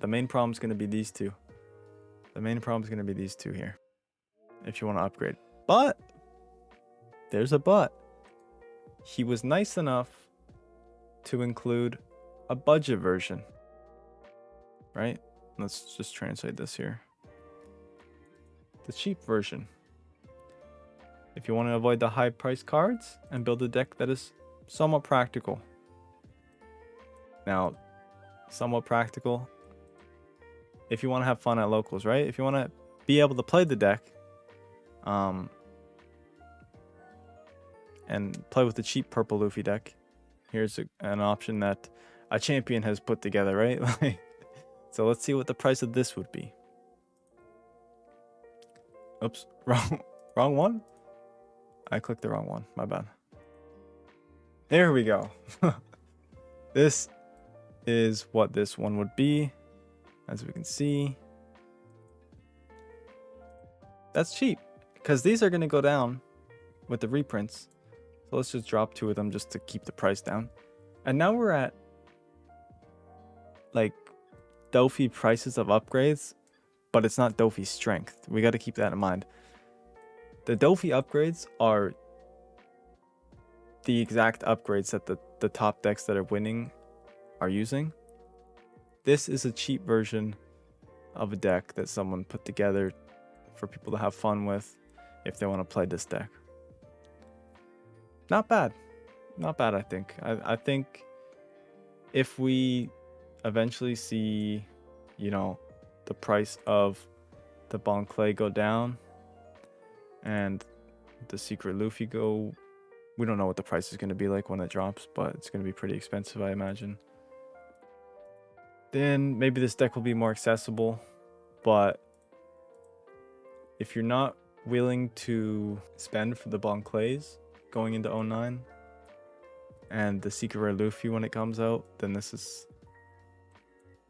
the main problem is going to be these two. The main problem is going to be these two here if you want to upgrade. But there's a but. He was nice enough to include a budget version, right? Let's just translate this here. The cheap version. If you want to avoid the high price cards and build a deck that is somewhat practical. Now, somewhat practical if you want to have fun at locals, right? If you want to be able to play the deck and play with the cheap purple Luffy deck, here's an option that a champion has put together, right? So let's see what the price of this would be. Oops, wrong one? I clicked the wrong one, my bad. There we go. This is what this one would be, as we can see. That's cheap, because these are going to go down with the reprints. So let's just drop 2 of them just to keep the price down. And now we're at like Dofi prices of upgrades, but it's not Dofi strength. We got to keep that in mind. The Dofi upgrades are the exact upgrades that the top decks that are winning are using. This is a cheap version of a deck that someone put together for people to have fun with if they want to play this deck. Not bad. Not bad, I think. I think if we eventually see, you know, the price of the Bon Clay go down and the secret Luffy go, we don't know what the price is going to be like when it drops, but it's going to be pretty expensive, I imagine. Then maybe this deck will be more accessible, but if you're not willing to spend for the Bon Clays going into 09 and the secret rare Luffy when it comes out, then this is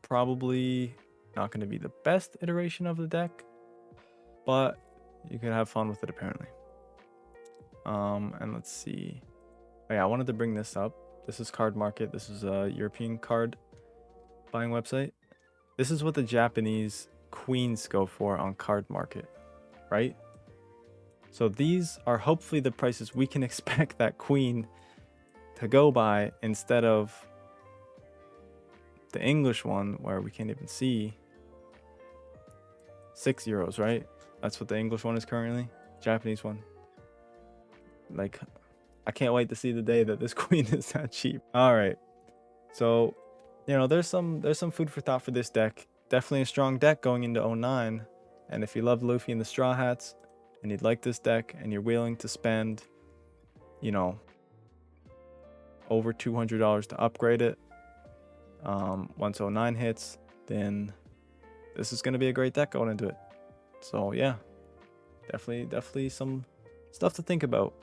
probably not going to be the best iteration of the deck, but you can have fun with it apparently. And let's see. Oh yeah, I wanted to bring this up. This is Card Market. This is a European card buying website. This is what the Japanese queens go for on Card Market, right? So these are hopefully the prices we can expect that queen to go by, instead of the English one where we can't even see. €6, right? That's what the English one is currently. Japanese one. Like, I can't wait to see the day that this queen is that cheap. All right. So, you know, there's some food for thought for this deck. Definitely a strong deck going into 09. And if you love Luffy and the Straw Hats and you'd like this deck and you're willing to spend, you know, over $200 to upgrade it. Once 09 hits, then this is going to be a great deck going into it. So yeah, definitely some stuff to think about.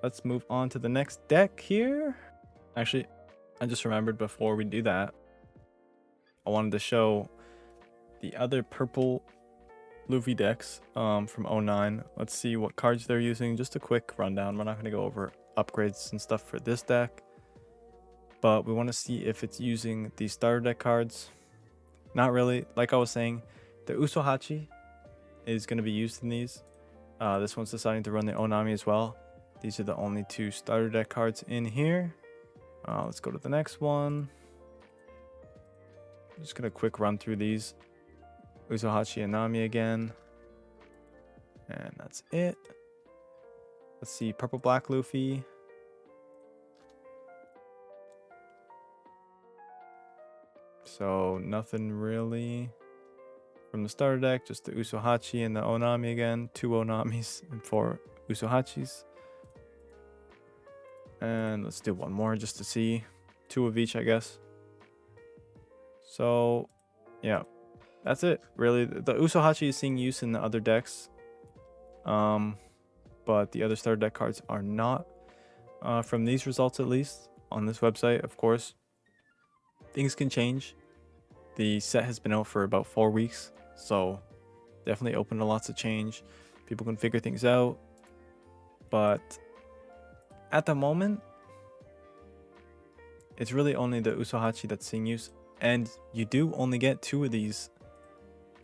Let's move on to the next deck here. Actually, I just remembered before we do that, I wanted to show the other purple Luffy decks from 09. Let's see what cards they're using. Just a quick rundown. We're not going to go over upgrades and stuff for this deck, but we want to see if it's using the starter deck cards. Not really. Like I was saying, the Usohachi is going to be used in these. This one's deciding to run the Onami as well. These are the only two starter deck cards in here. Let's go to the next one. I'm just going to quick run through these. Usohachi and Nami again. And that's it. Let's see, purple black Luffy. So nothing really from the starter deck, just the Usohachi and the Onami again. 2 Onamis and 4 Usohachis. And let's do one more just to see. 2 of each, I guess. So yeah, that's it really. The Usohachi is seeing use in the other decks, but the other starter deck cards are not, from these results at least on this website. Of course, things can change. The set has been out for about 4 weeks, so definitely open to lots of change. People can figure things out, but at the moment it's really only the Usohachi that's seeing use, and you do only get 2 of these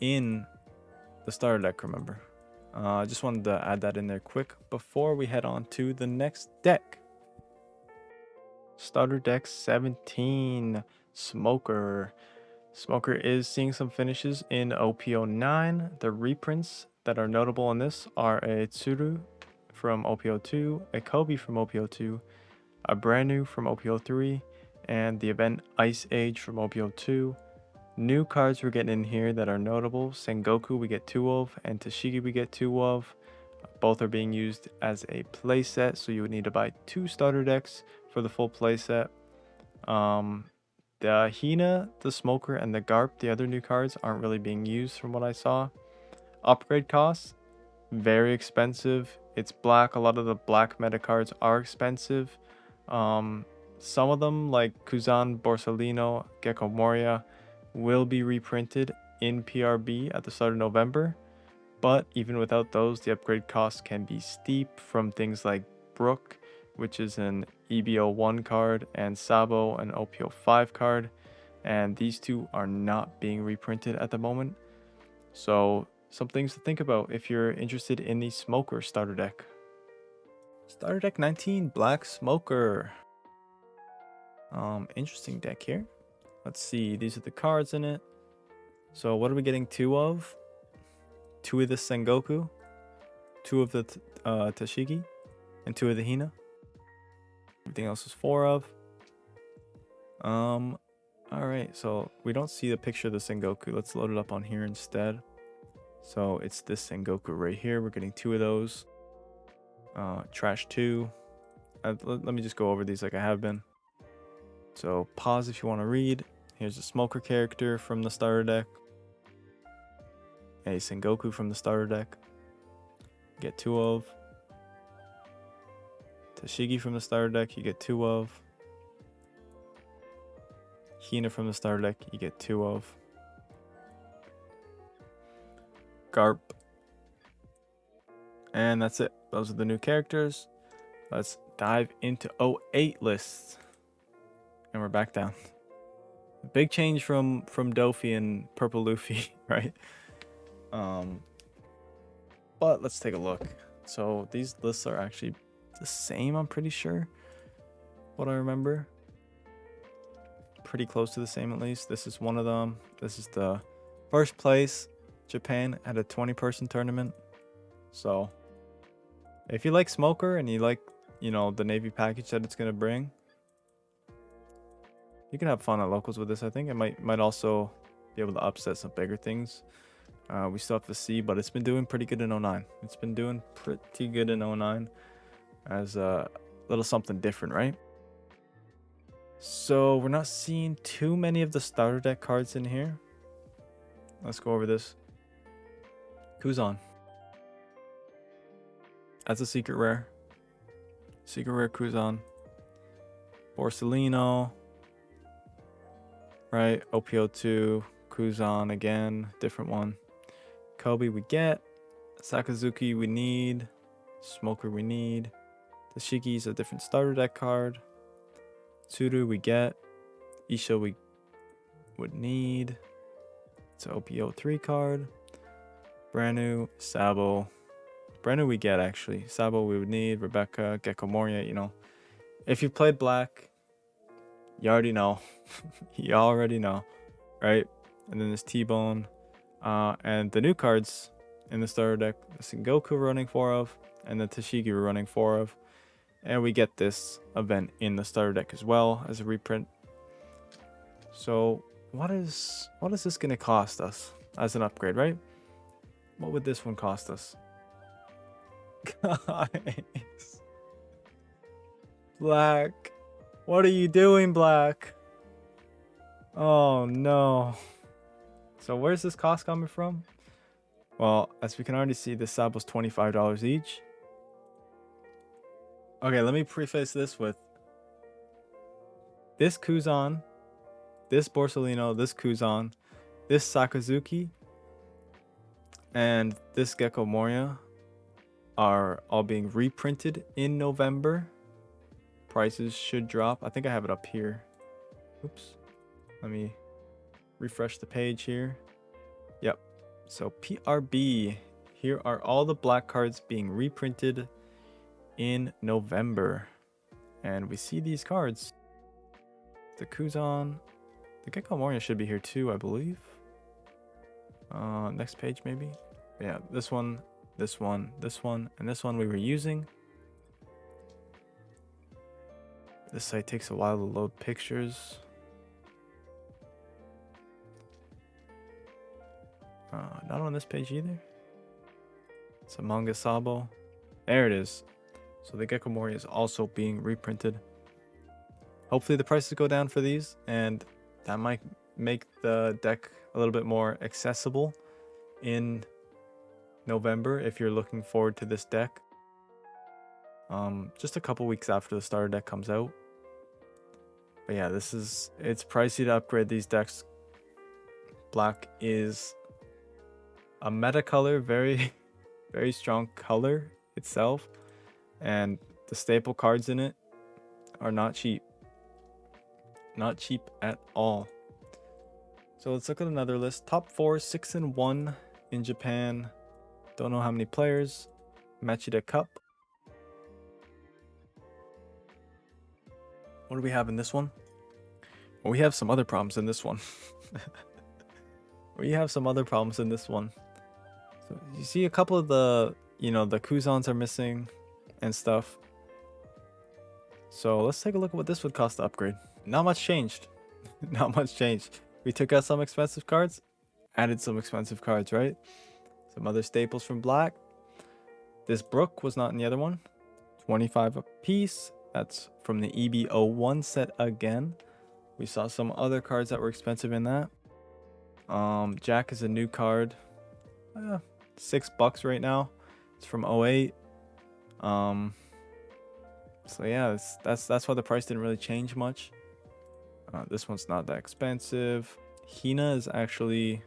in the starter deck, remember. I just wanted to add that in there quick before we head on to the next deck. Starter deck 17, Smoker. Smoker is seeing some finishes in OP09. The reprints that are notable on this are a Tsuru from OP02, a Kobe from OP02, a brand new from OP03, and the event Ice Age from OP02. New cards we're getting in here that are notable: Sengoku we get 2 of, and Tashigi we get 2 of. Both are being used as a playset, so you would need to buy 2 starter decks for the full playset. The Hina, the Smoker, and the Garp, the other new cards, aren't really being used from what I saw. Upgrade costs, very expensive. It's black. A lot of the black meta cards are expensive. Some of them, like Kuzan, Borsalino, Gecko Moria, will be reprinted in PRB at the start of November. But even without those, the upgrade costs can be steep from things like Brook, which is an EBO1 card, and Sabo, an OPO5 card, and these 2 are not being reprinted at the moment. So some things to think about if you're interested in the Smoker starter deck. Starter deck 19, Black Smoker. Interesting deck here. Let's see, these are the cards in it. So what are we getting 2 of? 2 of the Sengoku, 2 of the Tashigi, and 2 of the Hina. Everything else is 4 of. Alright, so we don't see the picture of the Sengoku. Let's load it up on here instead. So it's this Sengoku right here. We're getting 2 of those. Trash 2. Let me just go over these like I have been. So pause if you want to read. Here's a Smoker character from the starter deck. A Sengoku from the starter deck. Get 2 of. Tashigi from the starter deck, you get 2 of. Hina from the starter deck, you get 2 of. Garp. And that's it. Those are the new characters. Let's dive into 08 lists. And we're back down. Big change from Dofi and Purple Luffy, right? But let's take a look. So these lists are actually the same, I'm pretty sure. What I remember. Pretty close to the same at least. This is one of them. This is the first place. Japan had a 20-person tournament. So if you like Smoker and you like, you know, the Navy package that it's gonna bring, you can have fun at locals with this. I think it might also be able to upset some bigger things. We still have to see, but it's been doing pretty good in 09. It's been doing pretty good in 09 as a little something different, right? So we're not seeing too many of the starter deck cards in here. Let's go over this. Kuzan. That's a secret rare. Secret rare Kuzan. Borsellino. Right, OPO2. Kuzan again. Different one. Kobe we get. Sakazuki we need. Smoker we need. Tashiki's a different starter deck card. Tsuru we get. Isha we would need. It's an OPO3 card. Brand new. Sabo. Brand new we get actually. Sabo we would need. Rebecca. Gecko Moria, you know. If you played black, you already know. You already know. Right? And then there's T-Bone. And the new cards in the starter deck. The Sengoku we're running 4 of. And the Tashigi we're running 4 of. And we get this event in the starter deck as well as a reprint. So what is this gonna cost us as an upgrade, right? What would this one cost us? Guys. Black. What are you doing, Black? Oh no. So where's this cost coming from? Well, as we can already see, this sub was $25 each. Okay, let me preface this with this Kuzan, this Borsellino, this Kuzan, this Sakazuki, and this Gecko Moria are all being reprinted in November. Prices should drop. I think I have it up here. Oops. Let me refresh the page here. Yep. So PRB. Here are all the black cards being reprinted in November. And we see these cards. The Kuzan. The Gecko Moria should be here too, I believe. Next page maybe. Yeah, this one, this one, this one, and this one we were using. This site takes a while to load pictures. Not on this page either. It's a manga Sabo. There it is. So the Gecko Moria is also being reprinted. Hopefully the prices go down for these, and that might make the deck a little bit more accessible in November if you're looking forward to this deck. Just a couple weeks after the starter deck comes out. But yeah, it's pricey to upgrade these decks. Black is a meta color, very very strong color itself, and the staple cards in it are not cheap. Not cheap at all. So let's look at another list. Top 4, 6-1 in Japan. Don't know how many players. Machida Cup. What do we have in this one? Well, we have some other problems in this one. We have some other problems in this one. So you see a couple of the, the Kuzans are missing and stuff. So let's take a look at what this would cost to upgrade. Not much changed. Not much changed. We took out some expensive cards, added some expensive cards, right? Some other staples from Black. This Brook was not in the other one. 25 a piece. That's from the EB01 set again. We saw some other cards that were expensive in that. Jack is a new card. $6 right now. It's from 08. So yeah, that's why the price didn't really change much. This one's not that expensive. Hina is actually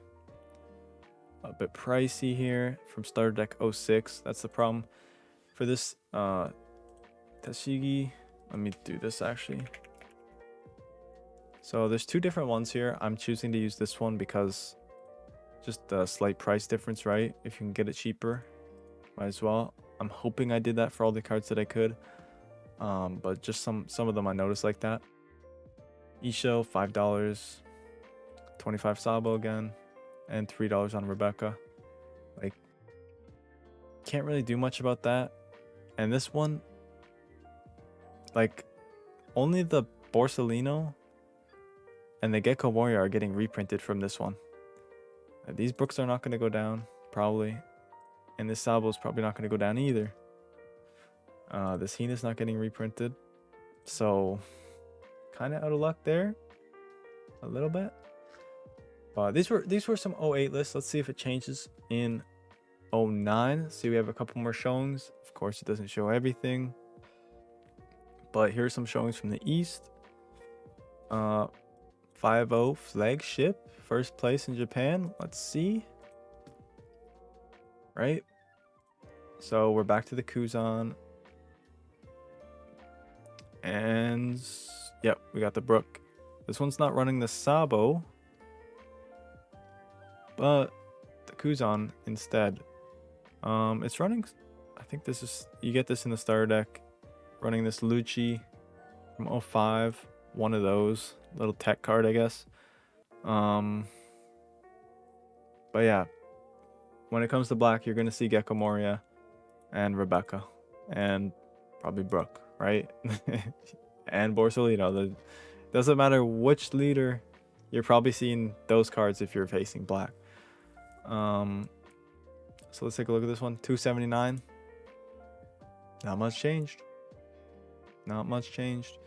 a bit pricey here from starter deck 06. That's the problem for this Tashigi. Let me do this actually. So there's two different ones here. I'm choosing to use this one because just the slight price difference, right? If you can get it cheaper, might as well. I'm hoping I did that for all the cards that I could. But just some of them I noticed like that. Isho, $5. 25 Sabo again. And $3 on Rebecca. Like, can't really do much about that. And this one, like, only the Borsellino and the Gecko Warrior are getting reprinted from this one. These Brooks are not going to go down, probably. And this Sabo is probably not going to go down either. This Hina's not getting reprinted. So, kind of out of luck there, a little bit. But these were some 08 lists. Let's see if it changes in 09. See, we have a couple more showings. Of course, it doesn't show everything, but here's some showings from the East. 5-0 flagship, first place in Japan. Let's see. Right. So we're back to the Kuzan. And yep, we got the Brook. This one's not running the Sabo, but the Kuzan instead. It's running, I think this is, you get this in the starter deck, running this Lucci from 05, one of those, little tech card, I guess. But yeah, when it comes to black, you're going to see Gecko Moria and Rebecca and probably Brooke, right? And Borsalino. Doesn't matter which leader, you're probably seeing those cards if you're facing black. So let's take a look at this one. 279. Not much changed. Not much changed.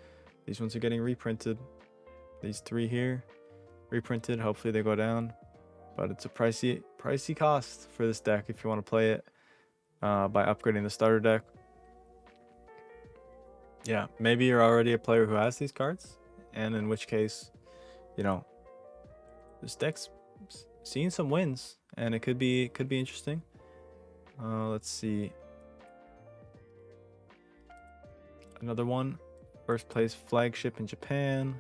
These ones are getting reprinted. These three here, reprinted. Hopefully they go down. But it's a pricey cost for this deck if you want to play it by upgrading the starter deck. Yeah, maybe you're already a player who has these cards, and in which case, you know, this deck's seeing some wins, and it could be interesting. Let's see. Another one. First place flagship in Japan.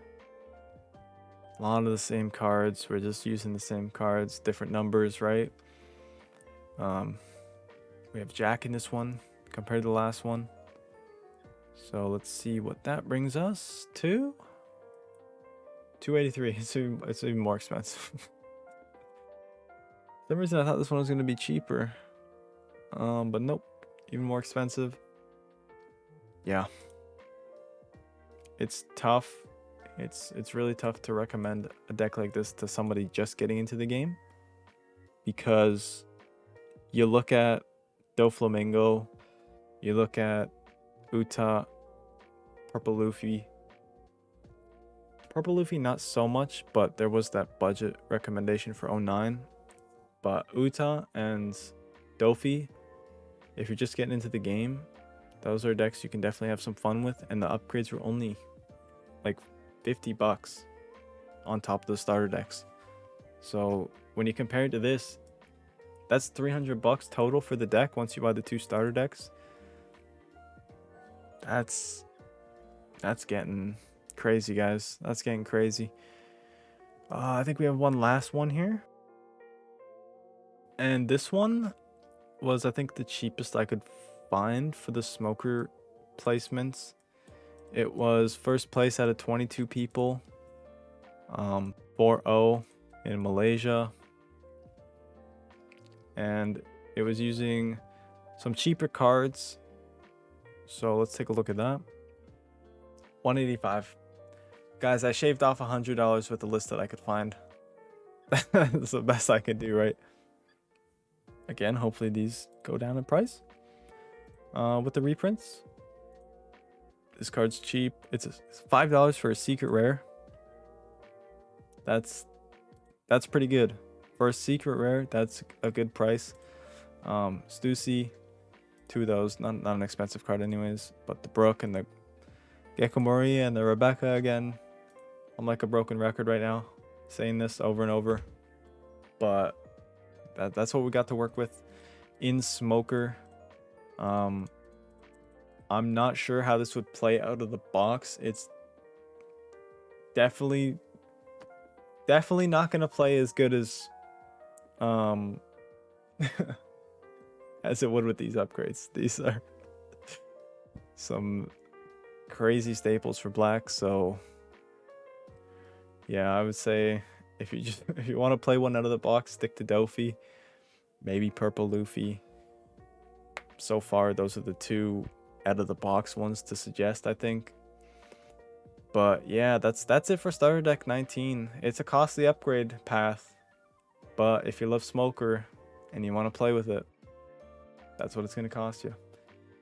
A lot of the same cards. We're just using the same cards, different numbers, right? We have Jack in this one compared to the last one. So let's see what that brings us to. 283. It's even more expensive. For some reason I thought this one was going to be cheaper. But nope, even more expensive. Yeah. It's tough. It's really tough to recommend a deck like this to somebody just getting into the game, because you look at Doflamingo, you look at Uta, Purple Luffy. Purple Luffy not so much, but there was that budget recommendation for 09. But Uta and Dofi, if you're just getting into the game, those are decks you can definitely have some fun with, and the upgrades were only like $50 on top of the starter decks. So when you compare it to this, that's $300 total for the deck once you buy the two starter decks. That's getting crazy, guys. That's getting crazy. I think we have one last one here, and this one was, I think, the cheapest I could find for the smoker placements. It was first place out of 22 people, 4-0 in Malaysia, and it was using some cheaper cards. So let's take a look at that. 185. Guys, I shaved off $100 with the list that I could find. That's the best I could do, right? Again, hopefully these go down in price. With the reprints, this card's cheap. It's $5 for a secret rare. That's pretty good for a secret rare. That's a good price. Stussy, two of those. Not an expensive card anyways. But the Brook and the Gecko Moria and the Rebecca again. I'm like a broken record right now, saying this over and over. But that's what we got to work with in Smoker. I'm not sure how this would play out of the box. It's definitely not gonna play as good as as it would with these upgrades. These are some crazy staples for black. So yeah, I would say if you want to play one out of the box, stick to Dofi, maybe Purple Luffy. So far, those are the two out of the box ones to suggest, I think. But yeah, that's it for starter deck 19. It's a costly upgrade path, but if you love Smoker and you want to play with it, that's what it's going to cost you.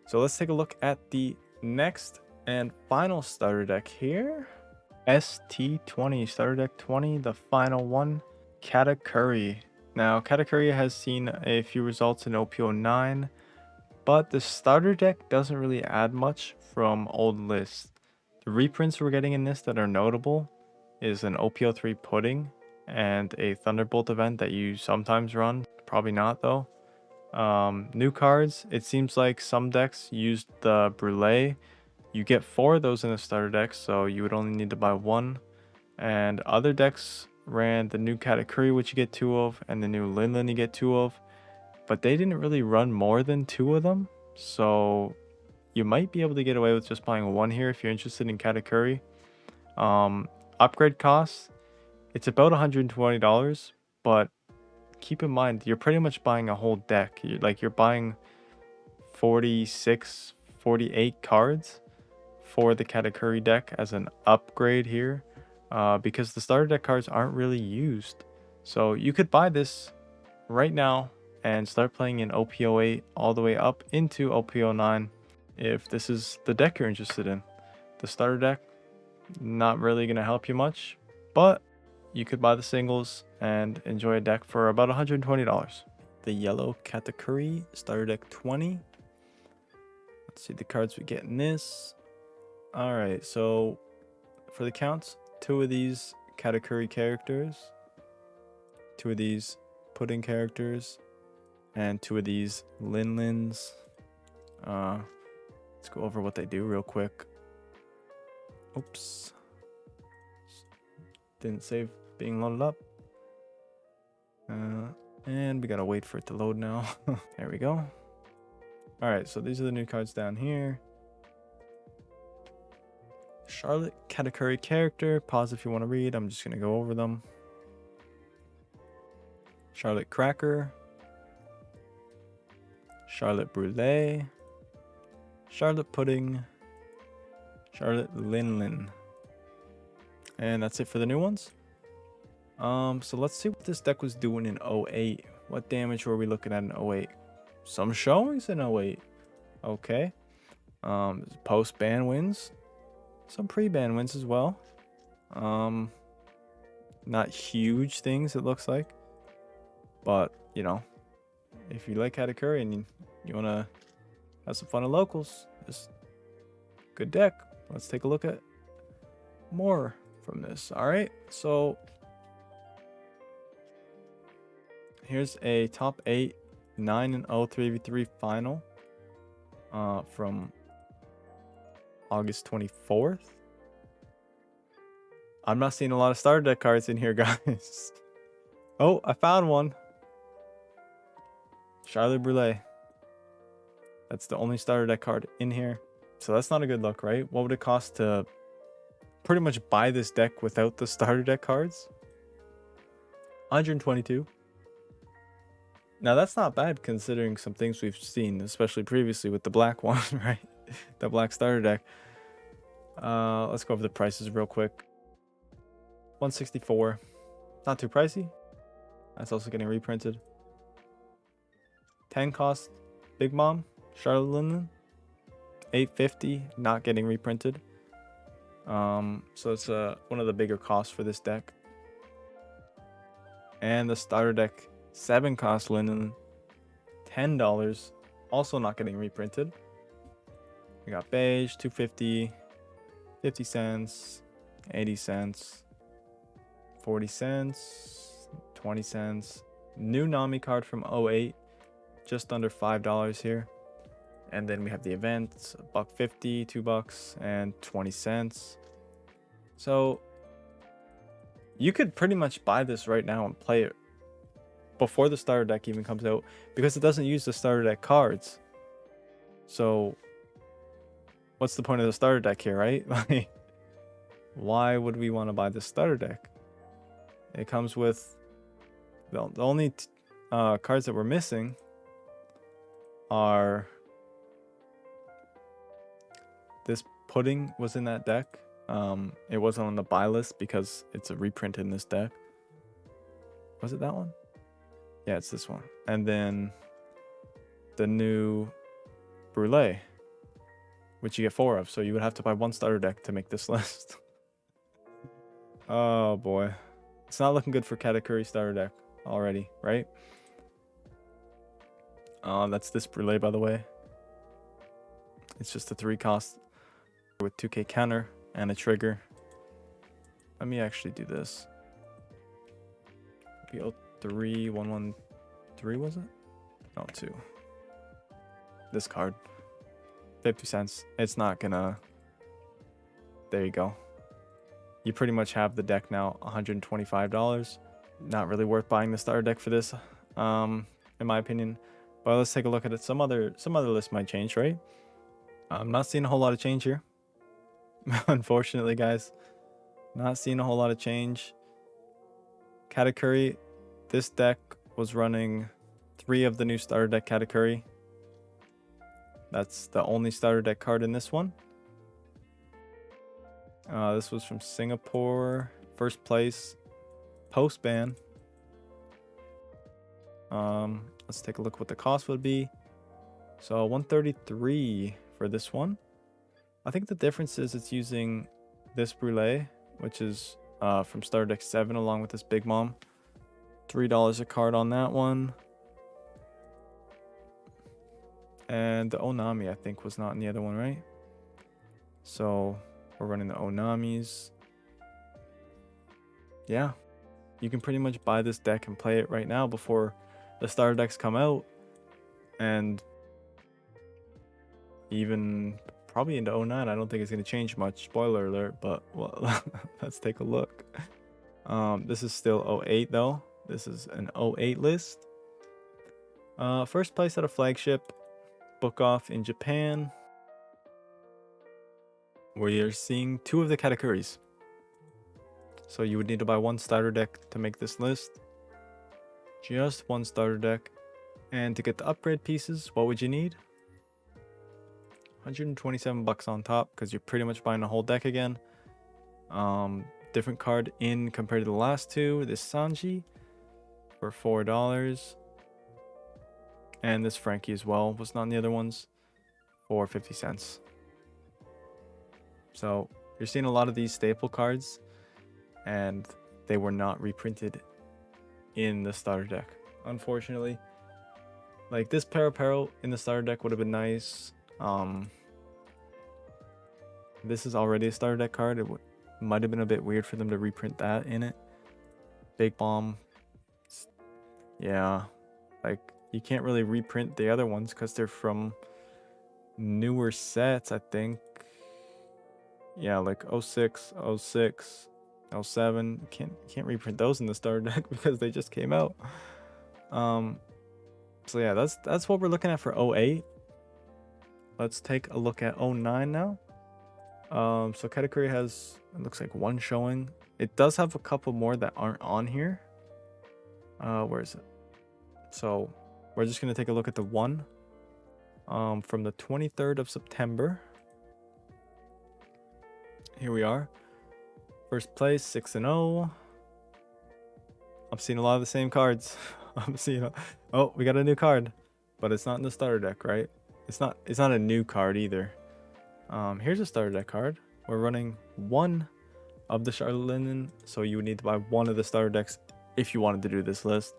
So let's take a look at the next and final starter deck here. ST20, Starter Deck 20, the final one, Katakuri. Now, Katakuri has seen a few results in OP09, but the starter deck doesn't really add much from old lists. The reprints we're getting in this that are notable is an OP03 Pudding and a Thunderbolt event that you sometimes run. Probably not though. New cards, it seems like some decks used the Brulee. You get 4 of those in a starter deck, so you would only need to buy 1. And other decks ran the new Katakuri, which you get 2 of, and the new Linlin you get 2 of. But they didn't really run more than 2 of them, so you might be able to get away with just buying 1 here if you're interested in Katakuri. Upgrade costs, it's about $120, but keep in mind you're pretty much buying a whole deck. You're buying 46, 48 cards for the Katakuri deck as an upgrade here, because the starter deck cards aren't really used. So you could buy this right now and start playing in OP08 all the way up into OP09 if this is the deck you're interested in. The starter deck, not really going to help you much, but you could buy the singles and enjoy a deck for about $120. The yellow Katakuri starter deck 20. Let's see the cards we get in this. Alright, so for the counts, 2 of these Katakuri characters, 2 of these Pudding characters, and 2 of these Linlins. Let's go over what they do real quick. Oops. Didn't save being loaded up. And we gotta wait for it to load now. There we go. Alright, so these are the new cards down here. Charlotte Katakuri character. Pause if you want to read. I'm just gonna go over them. Charlotte Cracker. Charlotte Brulee. Charlotte Pudding. Charlotte Linlin. And that's it for the new ones. So let's see what this deck was doing in 08. What damage were we looking at in 08? Some showings in 08. Okay. Post-ban wins. Some pre-ban wins as well. Not huge things, it looks like. But, you know, if you like Katakuri and you want to have some fun at locals, just good deck. Let's take a look at more from this. All right, so here's a top 8 9-0 3v3 final from August 24th. I'm not seeing a lot of starter deck cards in here, guys. Oh, I found one. Charlotte Brulee. That's the only starter deck card in here. So that's not a good look, right? What would it cost to pretty much buy this deck without the starter deck cards? 122. Now that's not bad considering some things we've seen, especially previously with the black one, right? The black starter deck. Let's go over the prices real quick. 164. Not too pricey. That's also getting reprinted. 10 cost Big Mom, Charlotte Linden. 850, not getting reprinted. So it's one of the bigger costs for this deck. And the starter deck 7 cost Linden, $10, also not getting reprinted. We got beige, 250, 50 cents, 80 cents, 40 cents, 20 cents. New Nami card from 08, just under $5 here. And then we have the events, $1.50, $2, and 20 cents. So you could pretty much buy this right now and play it before the starter deck even comes out, because it doesn't use the starter deck cards. So what's the point of the starter deck here, right? Like, why would we want to buy the starter deck? It comes with the only cards that we're missing are this Pudding was in that deck. It wasn't on the buy list because it's a reprint in this deck. Was it that one? Yeah, it's this one. And then the new Brulee, which you get 4 of. So you would have to buy 1 starter deck to make this list. Oh boy. It's not looking good for Katakuri starter deck already, right? That's this Brûlé, by the way. It's just a 3 cost with 2k counter and a trigger. Let me actually do this. PO3 113 was it? No, 2. This card. 50 cents. It's not gonna. There you go. You pretty much have the deck now, $125. Not really worth buying the starter deck for this, in my opinion. But let's take a look at it. Some other lists might change, right? I'm not seeing a whole lot of change here. Unfortunately, guys. Not seeing a whole lot of change. Katakuri, this deck was running 3 of the new starter deck Katakuri. That's the only starter deck card in this one. This was from Singapore, first place, post ban. Let's take a look what the cost would be. So 133 for this one. I think the difference is it's using this Brûlé, which is from starter deck 7, along with this Big Mom. $3 a card on that one. And the Onami, I think, was not in the other one, right? So we're running the Onamis. Yeah, you can pretty much buy this deck and play it right now before the starter decks come out. And even probably into 09, I don't think it's going to change much. Spoiler alert, but well, let's take a look. This is still 08 though. This is an 08 list. First place at a flagship. Book off in Japan. We are seeing 2 of the Katakuris. So you would need to buy 1 starter deck to make this list. Just 1 starter deck. And to get the upgrade pieces, what would you need? 127 bucks on top, because you're pretty much buying a whole deck again. Different card in compared to the last 2. This Sanji for $4. And this Frankie as well was not in the other ones for 50 cents. So you're seeing a lot of these staple cards, and they were not reprinted in the starter deck, unfortunately. Like this Paraparo in the starter deck would have been nice. This is already a starter deck card. It might have been a bit weird for them to reprint that in it. Big Bomb. Yeah, like you can't really reprint the other ones because they're from newer sets, I think. Yeah, like 06, 06, 07. You can't reprint those in the starter deck because they just came out. So yeah, that's what we're looking at for 08. Let's take a look at 09 now. So Katakuri has, it looks like 1 showing. It does have a couple more that aren't on here. Where is it? So we're just gonna take a look at the 1 from the 23rd of September. Here we are. First place, 6-0. I'm seeing a lot of the same cards. I'm seeing oh, we got a new card, but it's not in the starter deck, right? It's not a new card either. Here's a starter deck card. We're running 1 of the Charlotte Linden, so you would need to buy 1 of the starter decks if you wanted to do this list,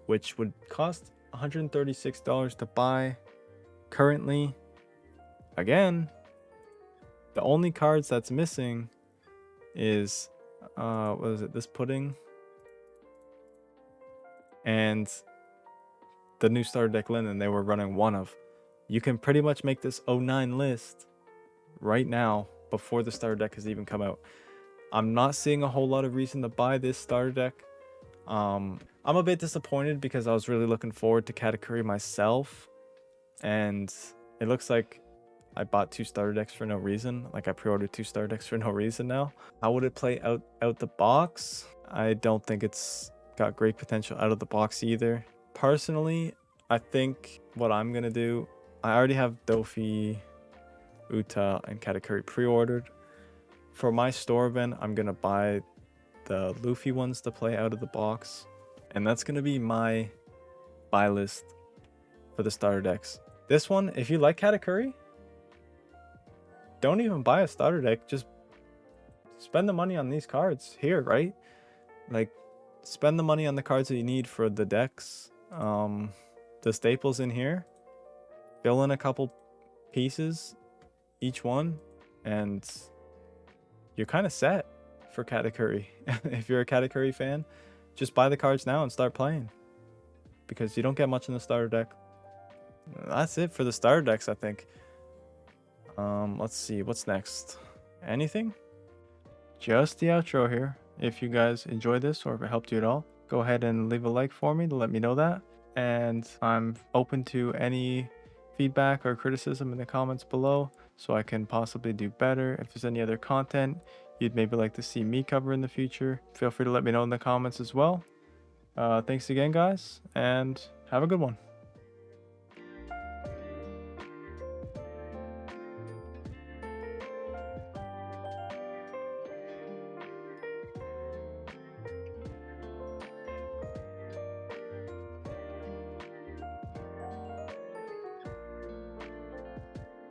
which would cost $136 to buy currently. Again, the only cards that's missing is what is it, this Pudding and the new starter deck Linden they were running 1 of. You can pretty much make this 09 list right now before the starter deck has even come out. I'm not seeing a whole lot of reason to buy this starter deck. I'm a bit disappointed because I was really looking forward to Katakuri myself, and it looks like I bought 2 starter decks for no reason. Like I pre-ordered 2 starter decks for no reason now. How would it play out the box? I don't think it's got great potential out of the box either. Personally, I think what I'm gonna do, I already have Dofi, Uta, and Katakuri pre-ordered. For my store event, I'm gonna buy the Luffy ones to play out of the box, and that's gonna be my buy list for the starter decks. This one, if you like Katakuri, don't even buy a starter deck, just spend the money on these cards here, right? Like, spend the money on the cards that you need for the decks. The staples in here. Fill in a couple pieces, each one, and you're kind of set for Katakuri. If you're a Katakuri fan, just buy the cards now and start playing, because you don't get much in the starter deck. That's it for the starter decks, I think. Let's see, what's next? Anything? Just the outro here. If you guys enjoyed this or if it helped you at all, go ahead and leave a like for me to let me know that. And I'm open to any feedback or criticism in the comments below, so I can possibly do better. If there's any other content you'd maybe like to see me cover in the future, feel free to let me know in the comments as well. Thanks again, guys, and have a good one.